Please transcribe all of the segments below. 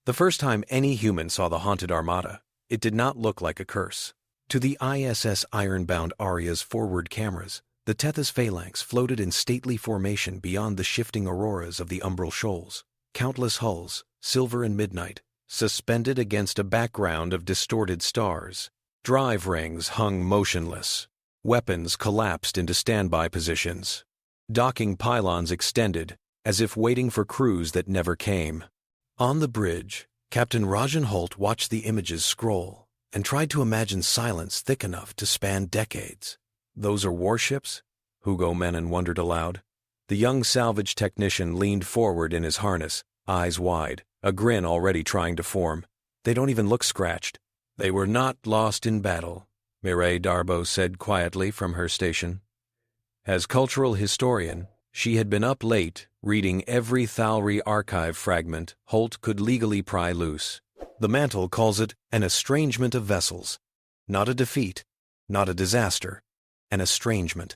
The first time any human saw the haunted armada, it did not look like a curse. To the ISS iron-bound Aria's forward cameras, the Tethys phalanx floated in stately formation beyond the shifting auroras of the umbral shoals. Countless hulls, silver and midnight, suspended against a background of distorted stars. Drive rings hung motionless. Weapons collapsed into standby positions. Docking pylons extended, as if waiting for crews that never came. On the bridge, Captain Rajan Holt watched the images scroll and tried to imagine silence thick enough to span decades. Those are warships? Hugo Menon wondered aloud. The young salvage technician leaned forward in his harness, eyes wide, a grin already trying to form. They don't even look scratched. They were not lost in battle, Mireille Darbo said quietly from her station. As cultural historian, she had been up late, reading every Thalri archive fragment Holt could legally pry loose. The mantle calls it an estrangement of vessels. Not a defeat, not a disaster, an estrangement.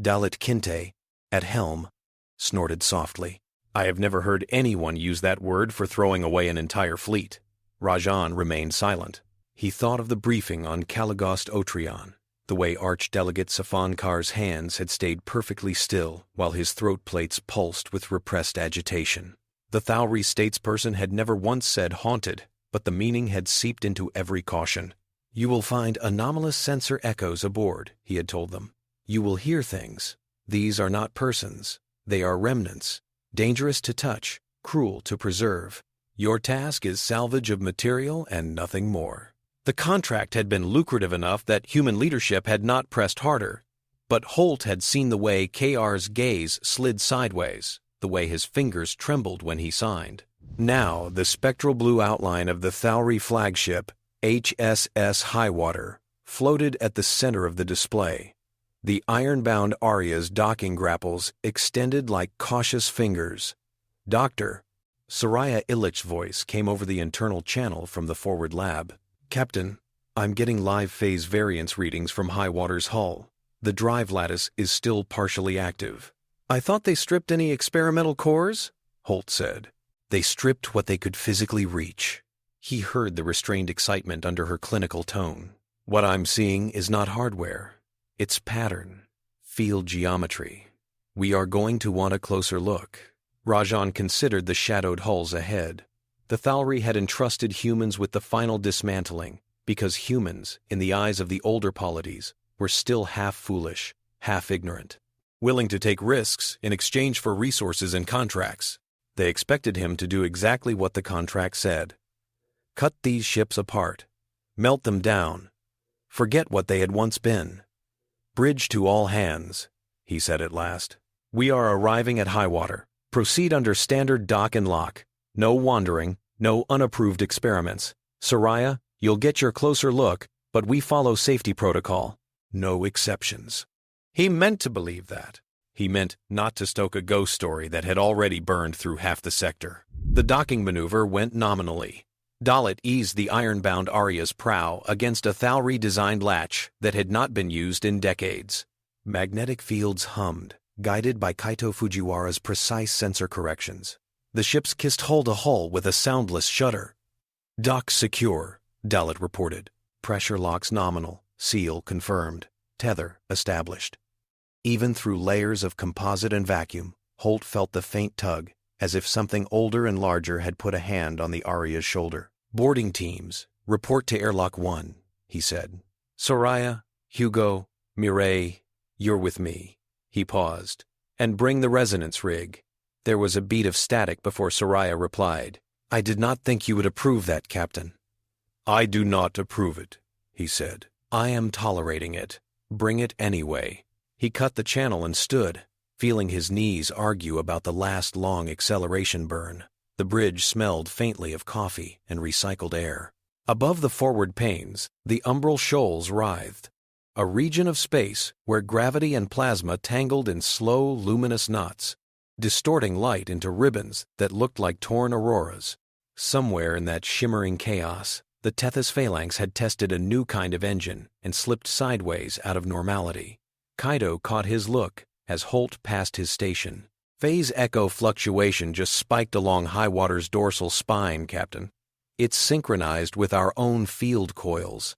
Dalit Kinte, at helm, snorted softly. I have never heard anyone use that word for throwing away an entire fleet. Rajan remained silent. He thought of the briefing on Caligost Otrion, the way Archdelegate Safankar's hands had stayed perfectly still while his throat plates pulsed with repressed agitation. The Thalri statesperson had never once said haunted, but the meaning had seeped into every caution. You will find anomalous sensor echoes aboard, he had told them. You will hear things. These are not persons. They are remnants. Dangerous to touch, cruel to preserve. Your task is salvage of material and nothing more. The contract had been lucrative enough that human leadership had not pressed harder, but Holt had seen the way KR's gaze slid sideways, the way his fingers trembled when he signed. Now, the spectral blue outline of the Thalri flagship, HSS Highwater, floated at the center of the display. The iron-bound Aria's docking grapples extended like cautious fingers. Doctor, Soraya Illich's voice came over the internal channel from the forward lab. Captain, I'm getting live phase variance readings from Highwater's hull. The drive lattice is still partially active. I thought they stripped any experimental cores? Holt said. They stripped what they could physically reach. He heard the restrained excitement under her clinical tone. What I'm seeing is not hardware. It's pattern, field geometry. We are going to want a closer look. Rajan considered the shadowed hulls ahead. The Thalri had entrusted humans with the final dismantling because humans, in the eyes of the older polities, were still half foolish, half ignorant, willing to take risks in exchange for resources and contracts. They expected him to do exactly what the contract said. Cut these ships apart, melt them down, forget what they had once been. Bridge to all hands, he said at last. We are arriving at Highwater. Proceed under standard dock and lock. No wandering, no unapproved experiments. Soraya, you'll get your closer look, but we follow safety protocol. No exceptions. He meant to believe that. He meant not to stoke a ghost story that had already burned through half the sector. The docking maneuver went nominally. Dalit eased the iron-bound Aria's prow against a Thalri-designed latch that had not been used in decades. Magnetic fields hummed, guided by Kaito Fujiwara's precise sensor corrections. The ships kissed hull to hull with a soundless shudder. Dock secure, Dalit reported. Pressure locks nominal, seal confirmed, tether established. Even through layers of composite and vacuum, Holt felt the faint tug, as if something older and larger had put a hand on the Aria's shoulder. Boarding teams, report to Airlock 1, he said. Soraya, Hugo, Mireille, you're with me. He paused. And bring the resonance rig. There was a beat of static before Soraya replied. I did not think you would approve that, Captain. I do not approve it, he said. I am tolerating it. Bring it anyway. He cut the channel and stood, feeling his knees argue about the last long acceleration burn. The bridge smelled faintly of coffee and recycled air. Above the forward panes, the umbral shoals writhed. A region of space where gravity and plasma tangled in slow, luminous knots, distorting light into ribbons that looked like torn auroras. Somewhere in that shimmering chaos, the Tethys phalanx had tested a new kind of engine and slipped sideways out of normality. Kaito caught his look as Holt passed his station. Phase echo fluctuation just spiked along Highwater's dorsal spine, Captain. It's synchronized with our own field coils.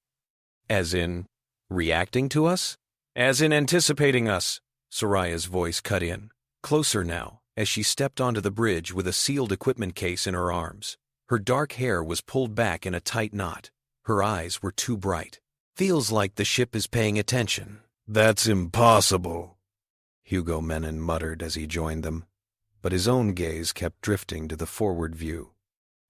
As in, reacting to us? As in anticipating us, Soraya's voice cut in, closer now, as she stepped onto the bridge with a sealed equipment case in her arms. Her dark hair was pulled back in a tight knot. Her eyes were too bright. Feels like the ship is paying attention. That's impossible, Hugo Menon muttered as he joined them, but his own gaze kept drifting to the forward view,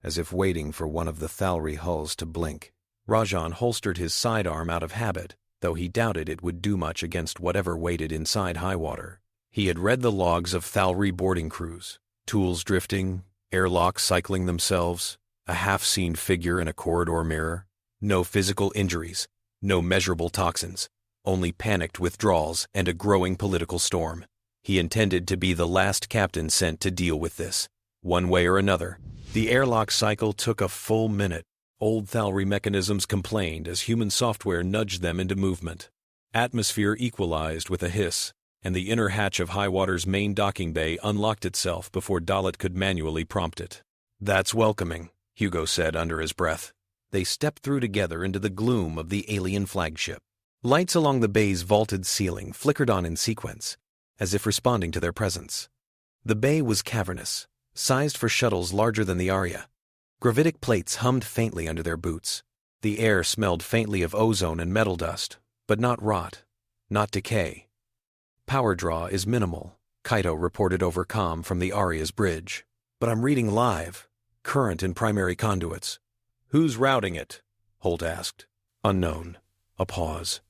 as if waiting for one of the Thalry hulls to blink. Rajan holstered his sidearm out of habit, though he doubted it would do much against whatever waited inside high water. He had read the logs of Thalry boarding crews, tools drifting, airlocks cycling themselves, a half-seen figure in a corridor mirror. No physical injuries, no measurable toxins, only panicked withdrawals and a growing political storm. He intended to be the last captain sent to deal with this, one way or another. The airlock cycle took a full minute. Old Thalry mechanisms complained as human software nudged them into movement. Atmosphere equalized with a hiss, and the inner hatch of Highwater's main docking bay unlocked itself before Dalit could manually prompt it. That's welcoming, Hugo said under his breath. They stepped through together into the gloom of the alien flagship. Lights along the bay's vaulted ceiling flickered on in sequence, as if responding to their presence. The bay was cavernous, sized for shuttles larger than the Aria. Gravitic plates hummed faintly under their boots. The air smelled faintly of ozone and metal dust, but not rot, not decay. Power draw is minimal, Kaito reported over comm from the Aria's bridge. But I'm reading live, current in primary conduits. Who's routing it? Holt asked. Unknown. A pause.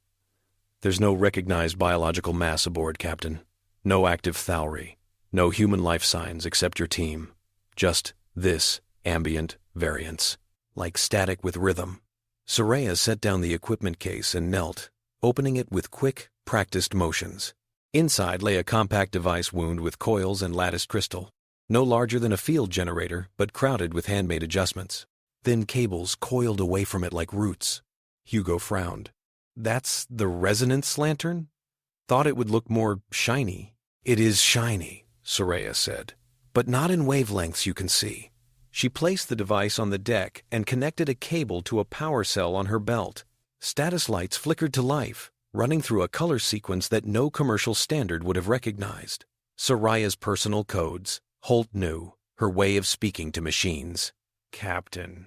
There's no recognized biological mass aboard, Captain. No active Thalry. No human life signs except your team. Just this ambient variance, like static with rhythm. Soraya set down the equipment case and knelt, opening it with quick, practiced motions. Inside lay a compact device wound with coils and latticed crystal, no larger than a field generator, but crowded with handmade adjustments. Thin cables coiled away from it like roots. Hugo frowned. That's the resonance lantern? Thought it would look more shiny. It is shiny, Soraya said, but not in wavelengths you can see. She placed the device on the deck and connected a cable to a power cell on her belt. Status lights flickered to life, running through a color sequence that no commercial standard would have recognized. Soraya's personal codes, Holt knew, her way of speaking to machines. Captain,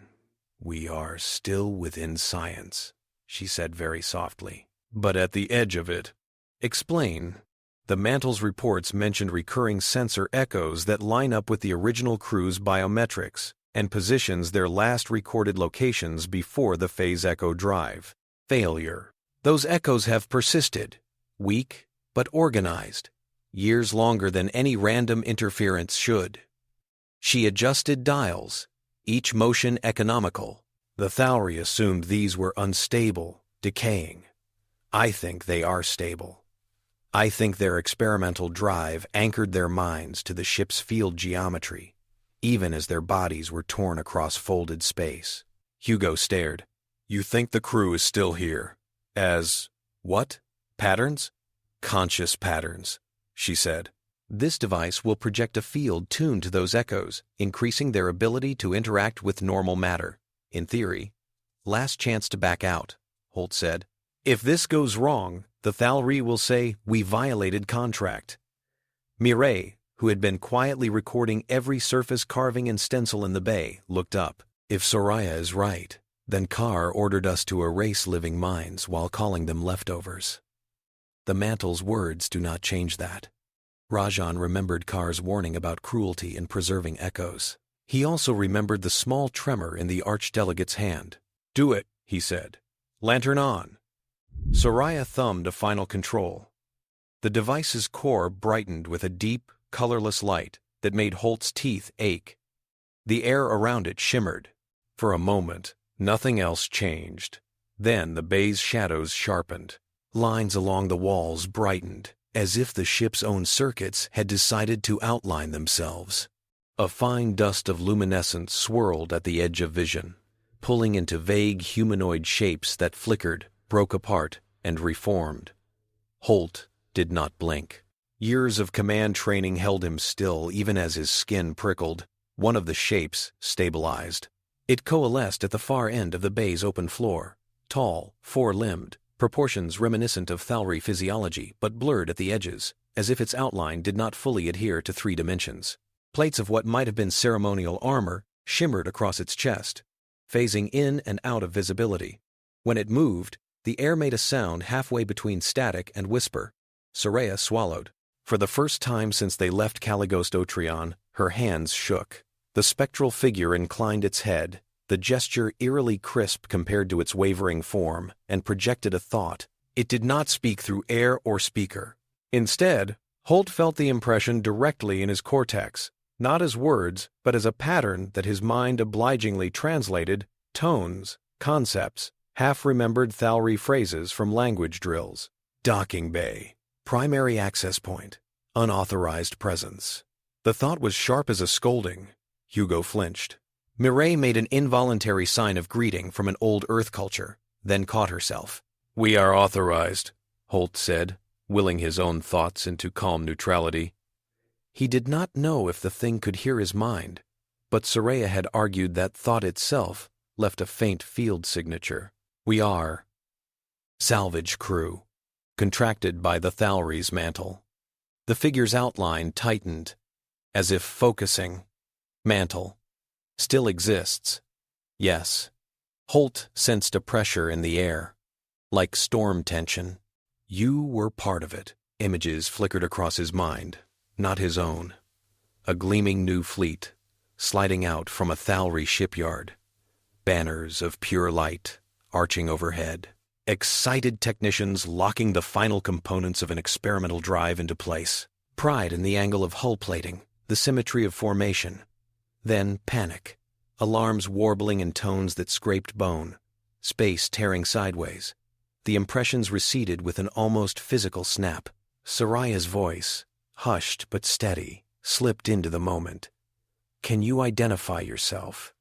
we are still within science, she said very softly, but at the edge of it. Explain. The Mantle's reports mentioned recurring sensor echoes that line up with the original crew's biometrics and positions their last recorded locations before the phase echo drive. Failure. Those echoes have persisted, weak but organized, years longer than any random interference should. She adjusted dials, each motion economical. The Thalry assumed these were unstable, decaying. I think they are stable. I think their experimental drive anchored their minds to the ship's field geometry, even as their bodies were torn across folded space. Hugo stared. You think the crew is still here? As what? Patterns? Conscious patterns, she said. This device will project a field tuned to those echoes, increasing their ability to interact with normal matter. In theory. Last chance to back out, Holt said. If this goes wrong, the Thalry will say we violated contract. Mireille, who had been quietly recording every surface carving and stencil in the bay, looked up. If Soraya is right, then Carr ordered us to erase living minds while calling them leftovers. The Mantle's words do not change that. Rajan remembered Carr's warning about cruelty in preserving echoes. He also remembered the small tremor in the archdelegate's hand. Do it, he said. Lantern on. Soraya thumbed a final control. The device's core brightened with a deep, colorless light that made Holt's teeth ache. The air around it shimmered. For a moment, nothing else changed. Then the bay's shadows sharpened. Lines along the walls brightened, as if the ship's own circuits had decided to outline themselves. A fine dust of luminescence swirled at the edge of vision, pulling into vague humanoid shapes that flickered, broke apart, and reformed. Holt did not blink. Years of command training held him still even as his skin prickled. One of the shapes stabilized. It coalesced at the far end of the bay's open floor, tall, four-limbed, proportions reminiscent of Thalry physiology but blurred at the edges, as if its outline did not fully adhere to 3 dimensions. Plates of what might have been ceremonial armor shimmered across its chest, phasing in and out of visibility. When it moved, the air made a sound halfway between static and whisper. Soraya swallowed. For the first time since they left Calighost Otrion, her hands shook. The spectral figure inclined its head, the gesture eerily crisp compared to its wavering form, and projected a thought. It did not speak through air or speaker. Instead, Holt felt the impression directly in his cortex, not as words, but as a pattern that his mind obligingly translated, tones, concepts, half-remembered Thalry phrases from language drills. Docking bay, primary access point, unauthorized presence. The thought was sharp as a scolding. Hugo flinched. Mireille made an involuntary sign of greeting from an old Earth culture, then caught herself. "We are authorized," Holt said, willing his own thoughts into calm neutrality. He did not know if the thing could hear his mind, but Soraya had argued that thought itself left a faint field signature. "We are salvage crew," contracted by the Thalry's mantle. The figure's outline tightened, as if focusing. Mantle. Still exists. Yes. Holt sensed a pressure in the air, like storm tension. You were part of it. Images flickered across his mind, not his own. A gleaming new fleet, sliding out from a Thalry shipyard. Banners of pure light, arching overhead. Excited technicians locking the final components of an experimental drive into place. Pride in the angle of hull plating, the symmetry of formation. Then panic. Alarms warbling in tones that scraped bone. Space tearing sideways. The impressions receded with an almost physical snap. Soraya's voice, hushed but steady, slipped into the moment. "Can you identify yourself?"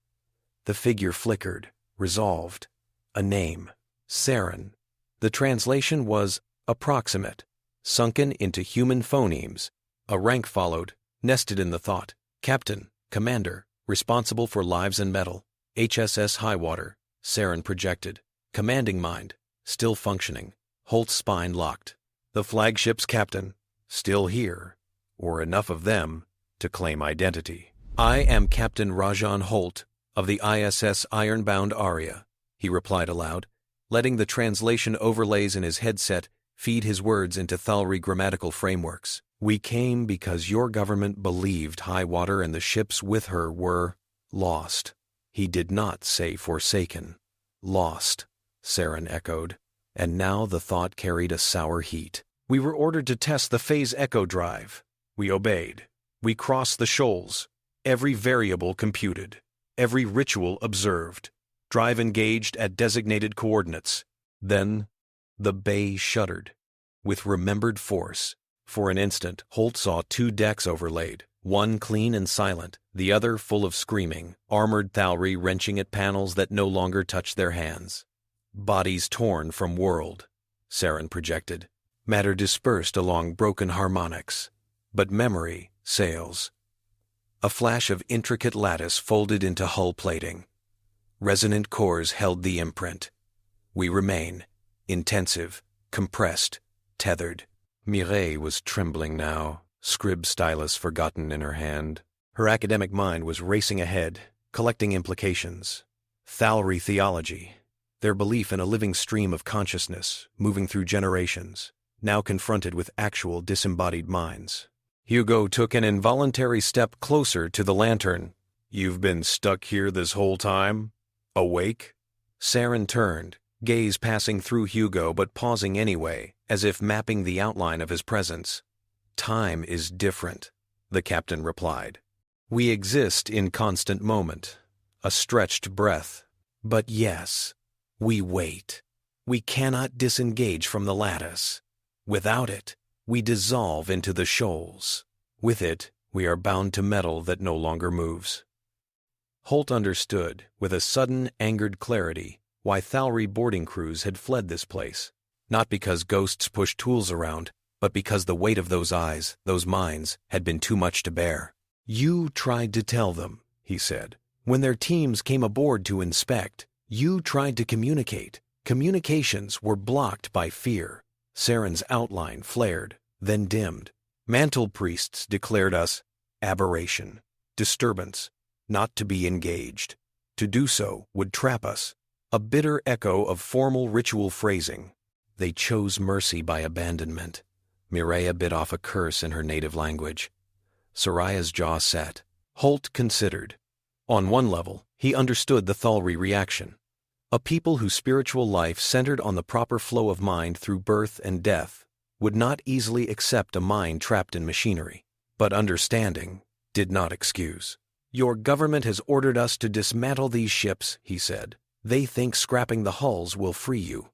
The figure flickered, resolved. A name. Saren. The translation was approximate, sunken into human phonemes. A rank followed, nested in the thought. Captain, Commander, responsible for lives and metal. HSS Highwater, Saren projected. Commanding mind, still functioning. Holt's spine locked. The flagship's captain, still here, or enough of them to claim identity. "I am Captain Rajan Holt of the ISS Ironbound Aria," he replied aloud, letting the translation overlays in his headset feed his words into Thalry grammatical frameworks. "We came because your government believed Highwater and the ships with her were lost." He did not say forsaken. "Lost," Saren echoed, and now the thought carried a sour heat. "We were ordered to test the phase echo drive. We obeyed. We crossed the shoals. Every variable computed. Every ritual observed. Drive engaged at designated coordinates." Then the bay shuddered. With remembered force, for an instant, Holt saw 2 decks overlaid, one clean and silent, the other full of screaming, armored Thalry wrenching at panels that no longer touched their hands. Bodies torn from world, Saren projected. Matter dispersed along broken harmonics, but memory sails. A flash of intricate lattice folded into hull plating. Resonant cores held the imprint. We remain, intensive, compressed, tethered. Mireille was trembling now, scrib stylus forgotten in her hand. Her academic mind was racing ahead, collecting implications. Thalry theology, their belief in a living stream of consciousness, moving through generations, now confronted with actual disembodied minds. Hugo took an involuntary step closer to the lantern. "You've been stuck here this whole time? Awake?" Saren turned, gaze passing through Hugo but pausing anyway, as if mapping the outline of his presence. "Time is different," the captain replied. "We exist in constant moment, a stretched breath. But yes, we wait. We cannot disengage from the lattice. Without it, we dissolve into the shoals. With it, we are bound to metal that no longer moves." Holt understood, with a sudden, angered clarity, why Thalry boarding crews had fled this place. Not because ghosts pushed tools around, but because the weight of those eyes, those minds, had been too much to bear. "You tried to tell them," he said, When their teams came aboard to inspect, you tried to communicate. Communications were blocked by fear. Saren's outline flared, then dimmed. Mantle priests declared us aberration, disturbance, not to be engaged. To do so would trap us. A bitter echo of formal ritual phrasing. They chose mercy by abandonment. Mireia bit off a curse in her native language. Soraya's jaw set. Holt considered. On one level, he understood the Thalri reaction. A people whose spiritual life centered on the proper flow of mind through birth and death would not easily accept a mind trapped in machinery. But understanding did not excuse. Your government has ordered us to dismantle these ships, he said. They think scrapping the hulls will free you.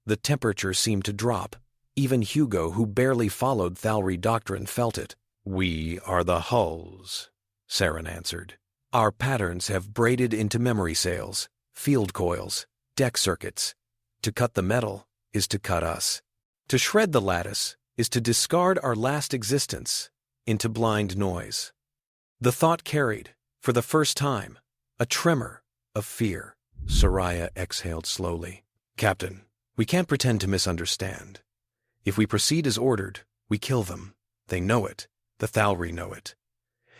The temperature seemed to drop. Even Hugo, who barely followed Thalri doctrine, felt it. We are the hulls, Saren answered. Our patterns have braided into memory sails, field coils, deck circuits. To cut the metal is to cut us. To shred the lattice is to discard our last existence into blind noise. The thought carried, for the first time, a tremor of fear. Soraya exhaled slowly. Captain, we can't pretend to misunderstand. If we proceed as ordered, we kill them. They know it. The Thalri know it.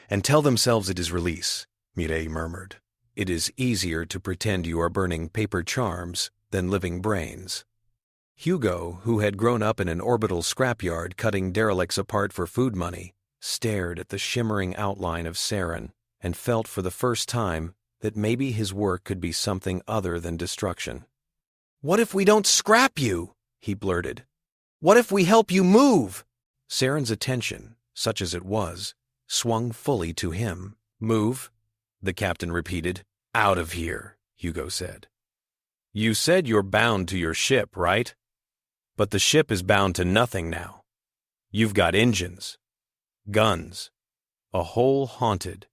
And tell themselves it is release, Mireille murmured. It is easier to pretend you are burning paper charms than living brains. Hugo, who had grown up in an orbital scrapyard cutting derelicts apart for food money, stared at the shimmering outline of Saren and felt for the first time that maybe his work could be something other than destruction. What if we don't scrap you? He blurted. What if we help you move? Saren's attention, such as it was, swung fully to him. Move? The captain repeated. Out of here, Hugo said. You said you're bound to your ship, right? But the ship is bound to nothing now. You've got engines, guns, a hull haunted.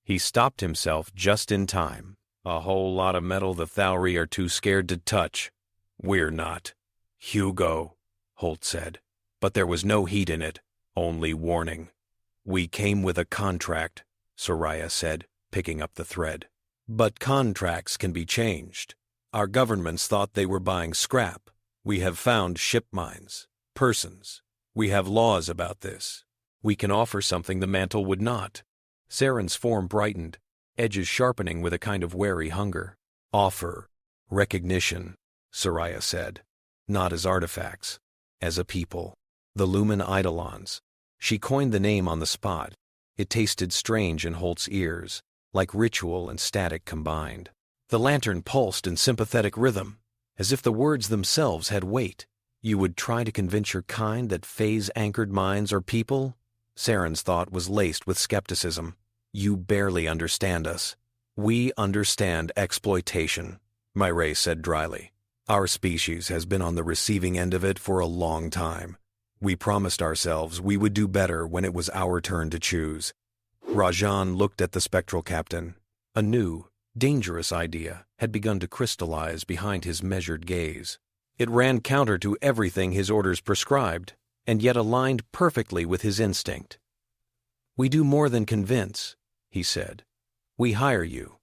He stopped himself just in time. A whole lot of metal the Thalri are too scared to touch. We're not. Hugo, Holt said. But there was no heat in it, only warning. We came with a contract, Soraya said, picking up the thread. But contracts can be changed. Our governments thought they were buying scrap. We have found ship mines, persons. We have laws about this. We can offer something the mantle would not. Saren's form brightened, edges sharpening with a kind of wary hunger. Offer recognition, Soraya said. Not as artifacts, as a people. The Lumen Eidolons. She coined the name on the spot. It tasted strange in Holt's ears, like ritual and static combined. The lantern pulsed in sympathetic rhythm, as if the words themselves had weight. You would try to convince your kind that phase-anchored minds are people? Saren's thought was laced with skepticism. You barely understand us. We understand exploitation, Mireille said dryly. Our species has been on the receiving end of it for a long time. We promised ourselves we would do better when it was our turn to choose. Rajan looked at the spectral captain. A new, dangerous idea had begun to crystallize behind his measured gaze. It ran counter to everything his orders prescribed, and yet aligned perfectly with his instinct. We do more than convince, he said. We hire you.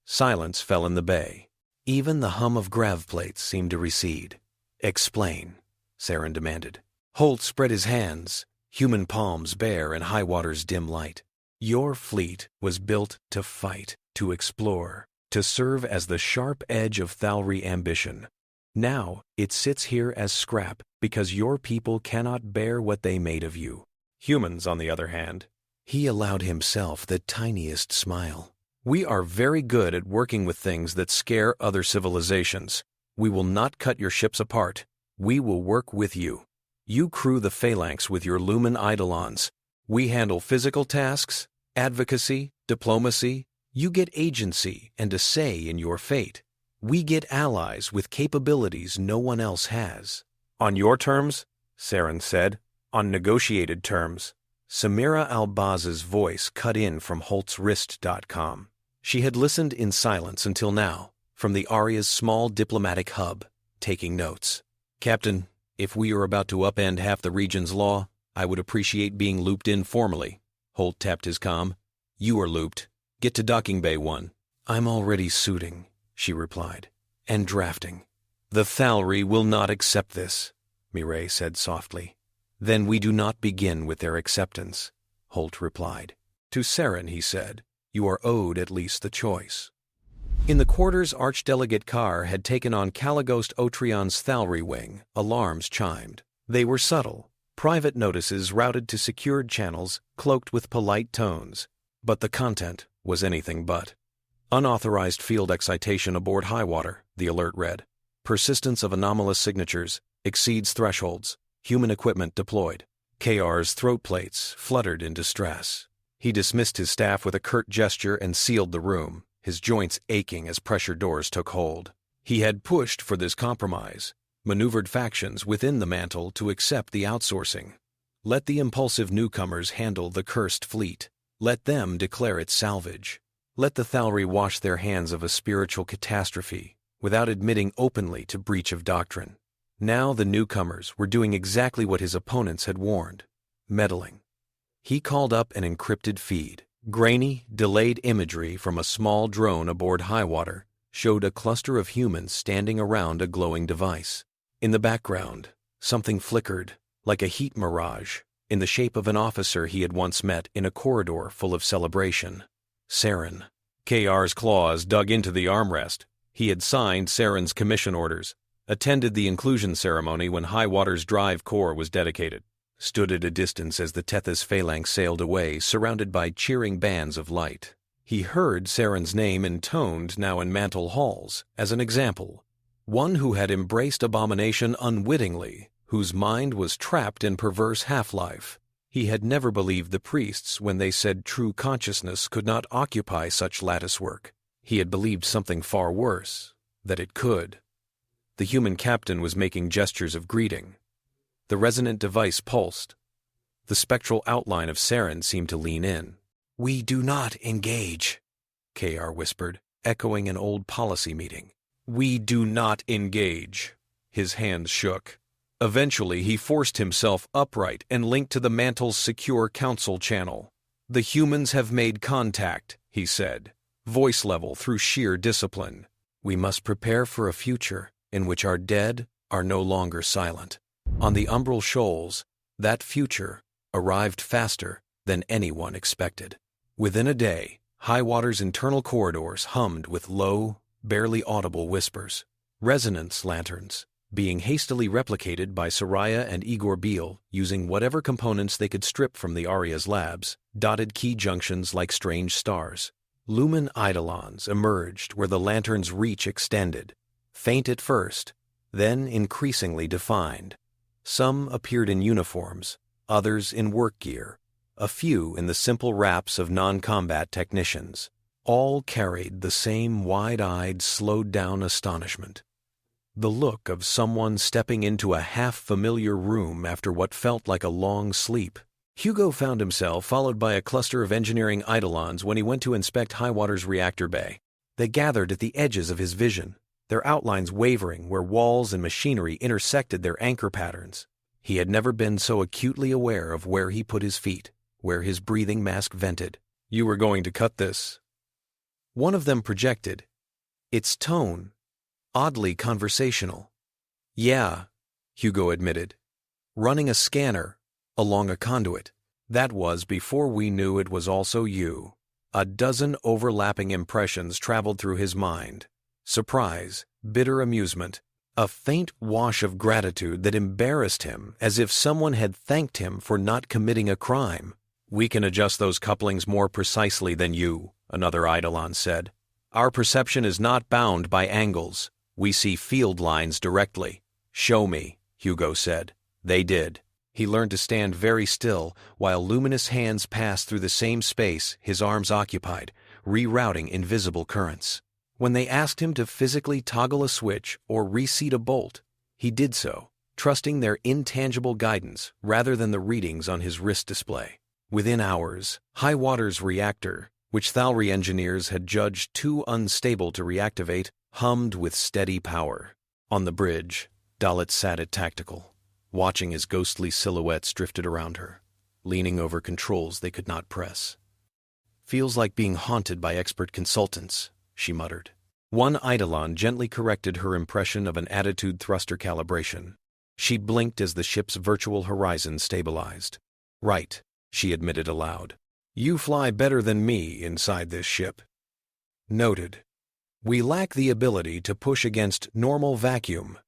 Silence fell in the bay. Even the hum of grav plates seemed to recede. Explain, Saren demanded. Holt spread his hands, human palms bare in Highwater's dim light. Your fleet was built to fight, to explore, to serve as the sharp edge of Thalri ambition. Now it sits here as scrap because your people cannot bear what they made of you. Humans, on the other hand, he allowed himself the tiniest smile. We are very good at working with things that scare other civilizations. We will not cut your ships apart. We will work with you. You crew the phalanx with your Lumen Eidolons. We handle physical tasks, advocacy, diplomacy. You get agency and a say in your fate. We get allies with capabilities no one else has. On your terms, Saren said. On negotiated terms. Samira Albaz's voice cut in from holtzwrist.com. She had listened in silence until now, from the Aria's small diplomatic hub, taking notes. Captain, if we are about to upend half the region's law, I would appreciate being looped in formally. Holt tapped his comm. You are looped. Get to docking bay 1. I'm already suiting, she replied, and drafting. The Thalry will not accept this, Mireille said softly. Then we do not begin with their acceptance, Holt replied. To Saren, he said, you are owed at least the choice. In the quarters, Archdelegate Carr had taken on Caligost Otrion's Thalry wing. Alarms chimed. They were subtle, private notices routed to secured channels, cloaked with polite tones. But the content was anything but. Unauthorized field excitation aboard Highwater, the alert read. Persistence of anomalous signatures exceeds thresholds. Human equipment deployed. KR's throat plates fluttered in distress. He dismissed his staff with a curt gesture and sealed the room, his joints aching as pressure doors took hold. He had pushed for this compromise, maneuvered factions within the mantle to accept the outsourcing. Let the impulsive newcomers handle the cursed fleet. Let them declare it salvage. Let the Thalry wash their hands of a spiritual catastrophe without admitting openly to breach of doctrine. Now the newcomers were doing exactly what his opponents had warned, meddling. He called up an encrypted feed. Grainy, delayed imagery from a small drone aboard Highwater showed a cluster of humans standing around a glowing device. In the background, something flickered, like a heat mirage, in the shape of an officer he had once met in a corridor full of celebration. Saren. KR's claws dug into the armrest. He had signed Saren's commission orders, attended the inclusion ceremony when Highwater's drive core was dedicated, stood at a distance as the Tethys phalanx sailed away, surrounded by cheering bands of light. He heard Saren's name intoned now in mantle halls, as an example. One who had embraced abomination unwittingly, whose mind was trapped in perverse half-life. He had never believed the priests when they said true consciousness could not occupy such latticework. He had believed something far worse, that it could. The human captain was making gestures of greeting. The resonant device pulsed. The spectral outline of Saren seemed to lean in. "We do not engage," KR whispered, echoing an old policy meeting. "We do not engage." His hands shook. Eventually, he forced himself upright and linked to the mantle's secure council channel. "The humans have made contact," he said, voice level through sheer discipline. "We must prepare for a future in which our dead are no longer silent." On the Umbral Shoals, that future arrived faster than anyone expected. Within a day, Highwater's internal corridors hummed with low, barely audible whispers. Resonance lanterns, being hastily replicated by Soraya and Igor Beale using whatever components they could strip from the Aria's labs, dotted key junctions like strange stars. Lumen eidolons emerged where the lantern's reach extended, faint at first, then increasingly defined. Some appeared in uniforms, others in work gear, a few in the simple wraps of non-combat technicians. All carried the same wide-eyed, slowed-down astonishment. The look of someone stepping into a half-familiar room after what felt like a long sleep. Hugo found himself followed by a cluster of engineering eidolons when he went to inspect Highwater's reactor bay. They gathered at the edges of his vision, their outlines wavering where walls and machinery intersected their anchor patterns. He had never been so acutely aware of where he put his feet, where his breathing mask vented. "You were going to cut this." One of them projected, its tone oddly conversational. "Yeah," Hugo admitted. "Running a scanner along a conduit. That was before we knew it was also you." A dozen overlapping impressions traveled through his mind. Surprise, bitter amusement, a faint wash of gratitude that embarrassed him as if someone had thanked him for not committing a crime. "We can adjust those couplings more precisely than you," another eidolon said. "Our perception is not bound by angles. We see field lines directly." "Show me," Hugo said. They did. He learned to stand very still while luminous hands passed through the same space his arms occupied, rerouting invisible currents. When they asked him to physically toggle a switch or reseat a bolt, he did so, trusting their intangible guidance rather than the readings on his wrist display. Within hours, Highwater's reactor, which Thalry engineers had judged too unstable to reactivate, hummed with steady power. On the bridge, Dalit sat at tactical, watching as ghostly silhouettes drifted around her, leaning over controls they could not press. Feels like being haunted by expert consultants, she muttered. One Eidolon gently corrected her impression of an attitude thruster calibration. She blinked as the ship's virtual horizon stabilized. Right, she admitted aloud. You fly better than me inside this ship. Noted. We lack the ability to push against normal vacuum,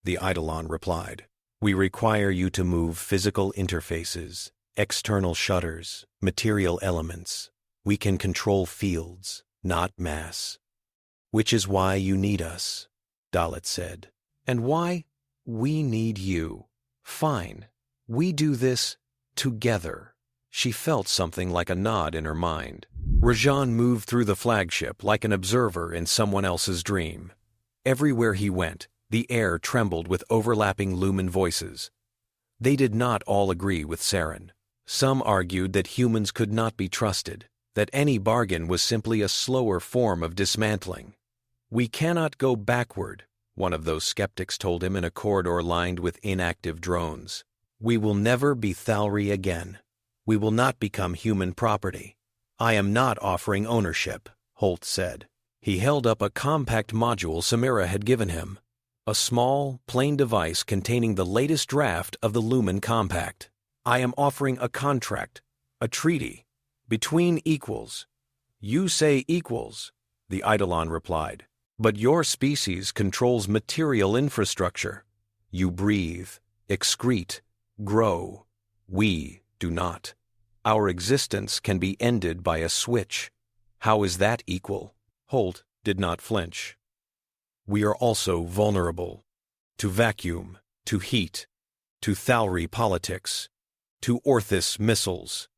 the Eidolon replied. We require you to move physical interfaces, external shutters, material elements. We can control fields, not mass. Which is why you need us, Dalit said. And why we need you. Fine. We do this together. She felt something like a nod in her mind. Rajan moved through the flagship like an observer in someone else's dream. Everywhere he went, the air trembled with overlapping lumen voices. They did not all agree with Saren. Some argued that humans could not be trusted, that any bargain was simply a slower form of dismantling. We cannot go backward, one of those skeptics told him in a corridor lined with inactive drones. We will never be Thalri again. We will not become human property. I am not offering ownership, Holt said. He held up a compact module Samira had given him, a small, plain device containing the latest draft of the Lumen Compact. I am offering a contract, a treaty, between equals. You say equals, the Eidolon replied. But your species controls material infrastructure. You breathe, excrete, grow. We do not. Our existence can be ended by a switch. How is that equal? Holt did not flinch. We are also vulnerable to vacuum, to heat, to Thalri politics, to Orthis missiles.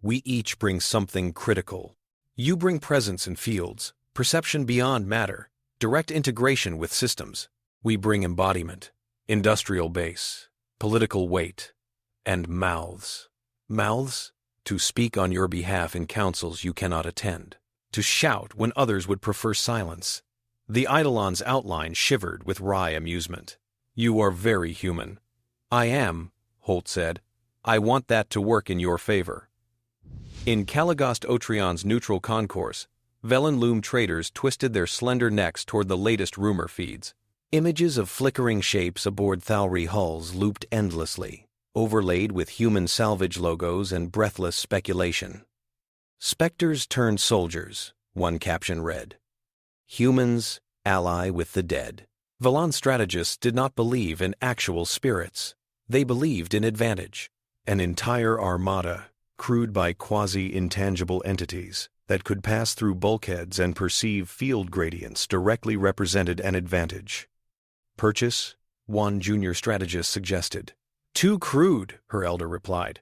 We each bring something critical. You bring presence in fields, perception beyond matter, direct integration with systems. We bring embodiment, industrial base, political weight, and mouths. Mouths? To speak on your behalf in councils you cannot attend. To shout when others would prefer silence. The Eidolon's outline shivered with wry amusement. You are very human. I am, Holt said. I want that to work in your favor. In Caligost Otrion's neutral concourse, Velenloom traders twisted their slender necks toward the latest rumor feeds. Images of flickering shapes aboard Thalri hulls looped endlessly, overlaid with human salvage logos and breathless speculation. Spectres turned soldiers, one caption read. Humans ally with the dead. Valan strategists did not believe in actual spirits. They believed in advantage. An entire armada, crewed by quasi-intangible entities that could pass through bulkheads and perceive field gradients directly represented an advantage. Purchase? One junior strategist suggested. Too crude, her elder replied.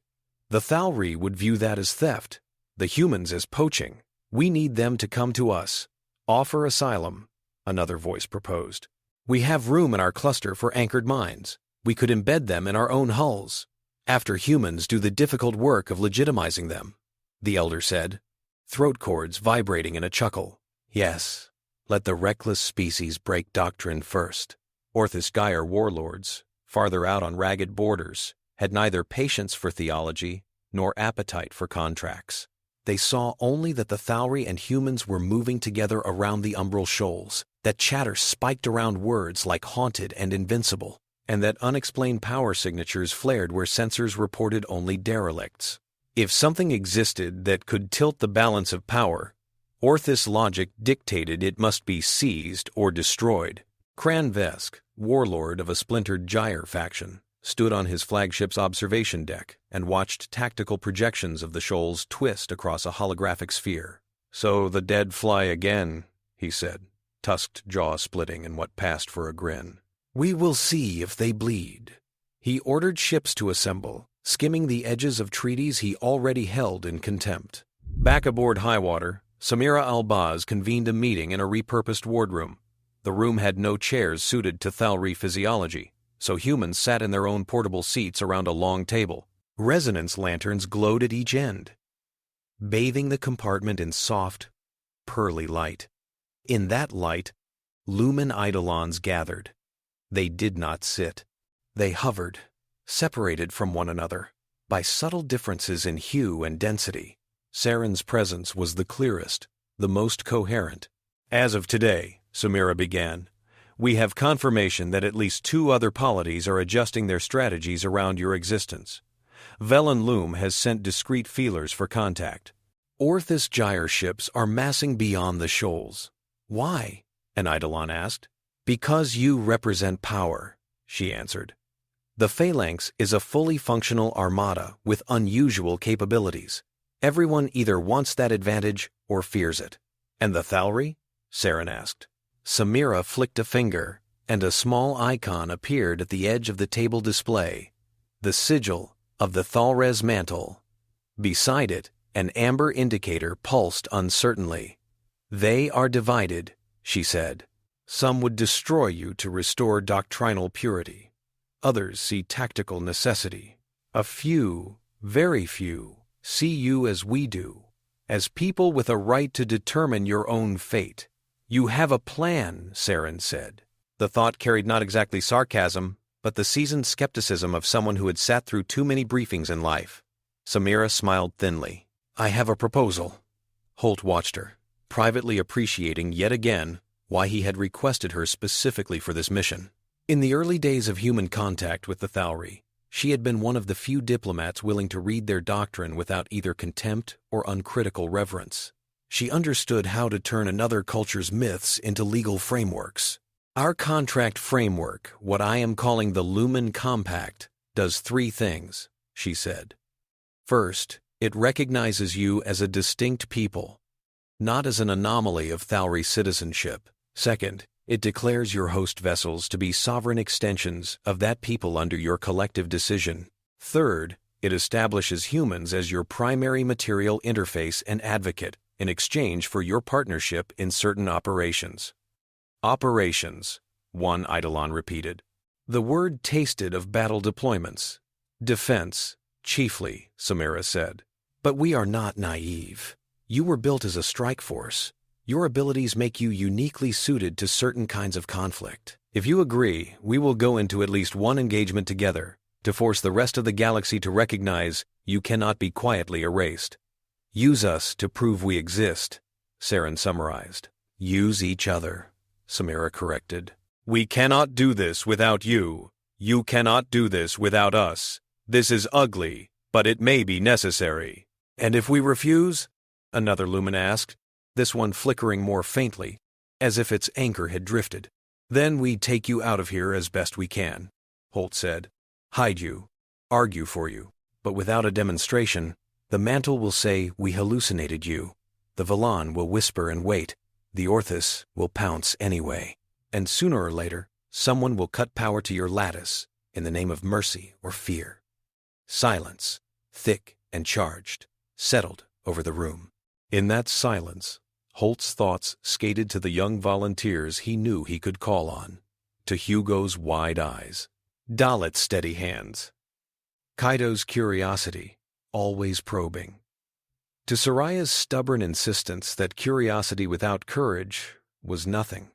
The Thalri would view that as theft, the humans as poaching. We need them to come to us. Offer asylum, another voice proposed. We have room in our cluster for anchored mines. We could embed them in our own hulls. After humans do the difficult work of legitimizing them, the elder said, throat cords vibrating in a chuckle. Yes, let the reckless species break doctrine first. Orthis Geyer warlords, farther out on ragged borders, had neither patience for theology nor appetite for contracts. They saw only that the Thalri and humans were moving together around the umbral shoals, that chatter spiked around words like haunted and invincible, and that unexplained power signatures flared where sensors reported only derelicts. If something existed that could tilt the balance of power, Orthis logic dictated it must be seized or destroyed. Cran Vesk, warlord of a splintered Gyre faction, stood on his flagship's observation deck and watched tactical projections of the shoals twist across a holographic sphere. So the dead fly again, he said, tusked jaw splitting in what passed for a grin. We will see if they bleed. He ordered ships to assemble, skimming the edges of treaties he already held in contempt. Back aboard Highwater, Samira Albaz convened a meeting in a repurposed wardroom. The room had no chairs suited to Thalri physiology, so humans sat in their own portable seats around a long table. Resonance lanterns glowed at each end, bathing the compartment in soft, pearly light. In that light, lumen eidolons gathered. They did not sit. They hovered, separated from one another by subtle differences in hue and density. Saren's presence was the clearest, the most coherent. As of today, Samira began, we have confirmation that at least 2 other polities are adjusting their strategies around your existence. Velen Loom has sent discreet feelers for contact. Orthus gyre ships are massing beyond the shoals. Why? An Eidolon asked. Because you represent power, she answered. The Phalanx is a fully functional armada with unusual capabilities. Everyone either wants that advantage or fears it. And the Thalri? Saren asked. Samira flicked a finger, and a small icon appeared at the edge of the table display. The sigil of the Thalres mantle. Beside it, an amber indicator pulsed uncertainly. They are divided, she said. Some would destroy you to restore doctrinal purity. Others see tactical necessity. A few, very few, see you as we do, as people with a right to determine your own fate. You have a plan, Saren said. The thought carried not exactly sarcasm, but the seasoned skepticism of someone who had sat through too many briefings in life. Samira smiled thinly. I have a proposal. Holt watched her, privately appreciating yet again why he had requested her specifically for this mission. In the early days of human contact with the Thalri, she had been one of the few diplomats willing to read their doctrine without either contempt or uncritical reverence. She understood how to turn another culture's myths into legal frameworks. Our contract framework, what I am calling the Lumen Compact, does 3 things, she said. First, it recognizes you as a distinct people, not as an anomaly of Thalri citizenship. Second, it declares your host vessels to be sovereign extensions of that people under your collective decision. Third, it establishes humans as your primary material interface and advocate in exchange for your partnership in certain operations. Operations, one Eidolon repeated. The word tasted of battle deployments. Defense, chiefly, Samira said. But we are not naive. You were built as a strike force. Your abilities make you uniquely suited to certain kinds of conflict. If you agree, we will go into at least one engagement together to force the rest of the galaxy to recognize you cannot be quietly erased. Use us to prove we exist, Saren summarized. Use each other, Samira corrected. We cannot do this without you. You cannot do this without us. This is ugly, but it may be necessary. And if we refuse? Another Lumen asked, this one flickering more faintly, as if its anchor had drifted. Then we take you out of here as best we can, Holt said. Hide you, argue for you, but without a demonstration, the mantle will say we hallucinated you. The Velan will whisper and wait. The Orthus will pounce anyway. And sooner or later, someone will cut power to your lattice in the name of mercy or fear. Silence, thick and charged, settled over the room. In that silence, Holt's thoughts skated to the young volunteers he knew he could call on, to Hugo's wide eyes, Dalet's steady hands, Kaido's curiosity, always probing, to Soraya's stubborn insistence that curiosity without courage was nothing.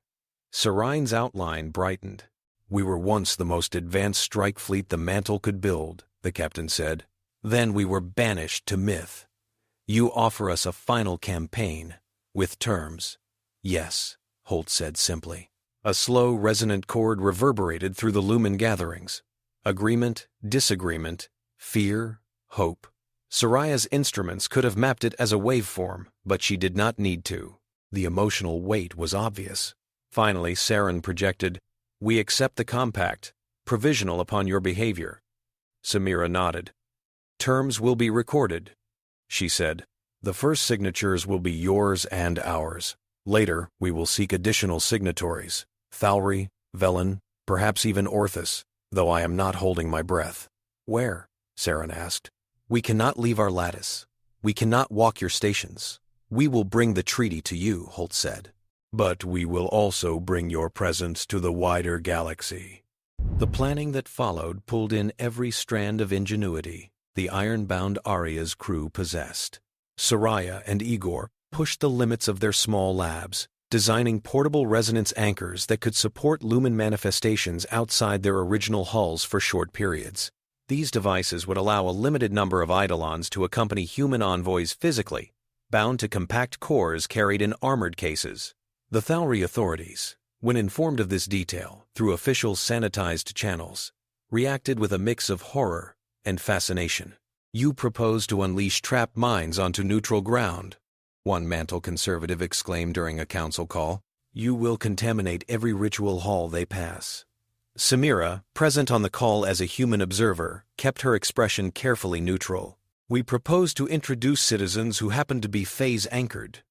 Sarine's outline brightened. We were once the most advanced strike fleet the Mantle could build, the captain said. Then we were banished to myth. You offer us a final campaign, with terms. Yes, Holt said simply. A slow, resonant chord reverberated through the Lumen gatherings. Agreement, disagreement, fear, hope. Soraya's instruments could have mapped it as a waveform, but she did not need to. The emotional weight was obvious. Finally, Saren projected, We accept the compact, provisional upon your behavior. Samira nodded. Terms will be recorded, she said. The first signatures will be yours and ours. Later, we will seek additional signatories. Thalri, Velen, perhaps even Orthus, though I am not holding my breath. Where? Saren asked. We cannot leave our lattice. We cannot walk your stations. We will bring the treaty to you, Holt said. But we will also bring your presence to the wider galaxy. The planning that followed pulled in every strand of ingenuity the iron-bound Arya's crew possessed. Soraya and Igor pushed the limits of their small labs, designing portable resonance anchors that could support Lumen manifestations outside their original hulls for short periods. These devices would allow a limited number of eidolons to accompany human envoys physically, bound to compact cores carried in armored cases. The Thalri authorities, when informed of this detail through official sanitized channels, reacted with a mix of horror and fascination. "You propose to unleash trapped minds onto neutral ground," one mantle conservative exclaimed during a council call. "You will contaminate every ritual hall they pass." Samira, present on the call as a human observer, kept her expression carefully neutral. "We propose to introduce citizens who happen to be phase-anchored.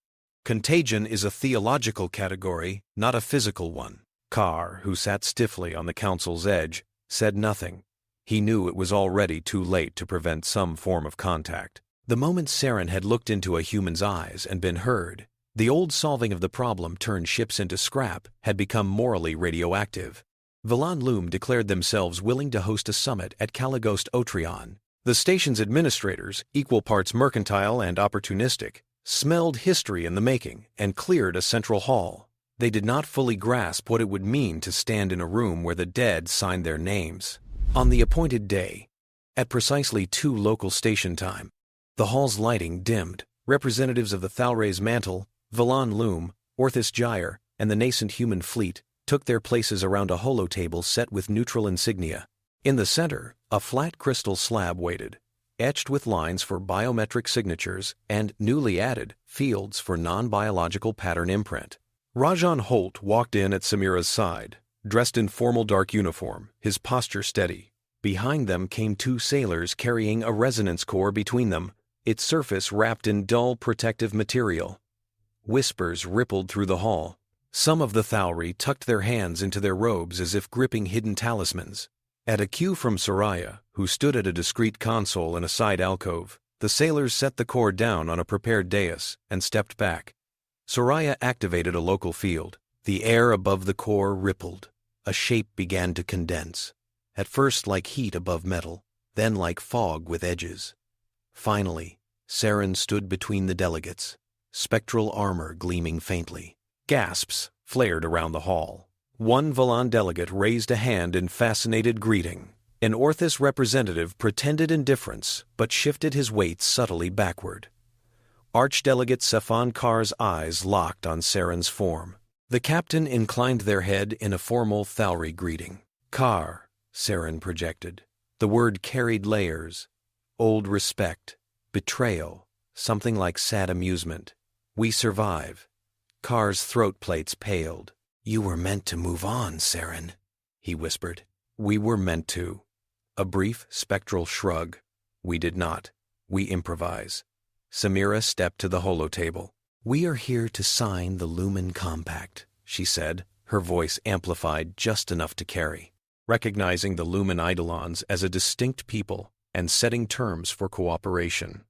Contagion is a theological category, not a physical one." Carr, who sat stiffly on the council's edge, said nothing. He knew it was already too late to prevent some form of contact. The moment Saren had looked into a human's eyes and been heard, the old solving of the problem turned ships into scrap had become morally radioactive. Velan Loom declared themselves willing to host a summit at Caligost Otrion. The station's administrators, equal parts mercantile and opportunistic, smelled history in the making and cleared a central hall. They did not fully grasp what it would mean to stand in a room where the dead signed their names. On the appointed day, at precisely 2 local station time, the hall's lighting dimmed. Representatives of the Thalray's Mantle, Velan Loom, Orthis Gyre, and the nascent human fleet took their places around a holotable set with neutral insignia. In the center, a flat crystal slab waited, etched with lines for biometric signatures and, newly added, fields for non-biological pattern imprint. Rajan Holt walked in at Samira's side, dressed in formal dark uniform, his posture steady. Behind them came 2 sailors carrying a resonance core between them, its surface wrapped in dull protective material. Whispers rippled through the hall. Some of the Thalri tucked their hands into their robes as if gripping hidden talismans. At a cue from Soraya, who stood at a discreet console in a side alcove, the sailors set the core down on a prepared dais and stepped back. Soraya activated a local field. The air above the core rippled. A shape began to condense, at first like heat above metal, then like fog with edges. Finally, Saren stood between the delegates, spectral armor gleaming faintly. Gasps flared around the hall. One Velan delegate raised a hand in fascinated greeting. An Orthis representative pretended indifference, but shifted his weight subtly backward. Archdelegate Safan Kar's eyes locked on Saren's form. The captain inclined their head in a formal Thalri greeting. "Kar," Saren projected. The word carried layers. Old respect, betrayal, something like sad amusement. "We survive." Kar's throat plates paled. "You were meant to move on, Saren," he whispered. "We were meant to." A brief spectral shrug. "We did not. We improvise." Samira stepped to the holotable. "We are here to sign the Lumen Compact," she said, her voice amplified just enough to carry. Recognizing the Lumen Eidolons as a distinct people and setting terms for cooperation.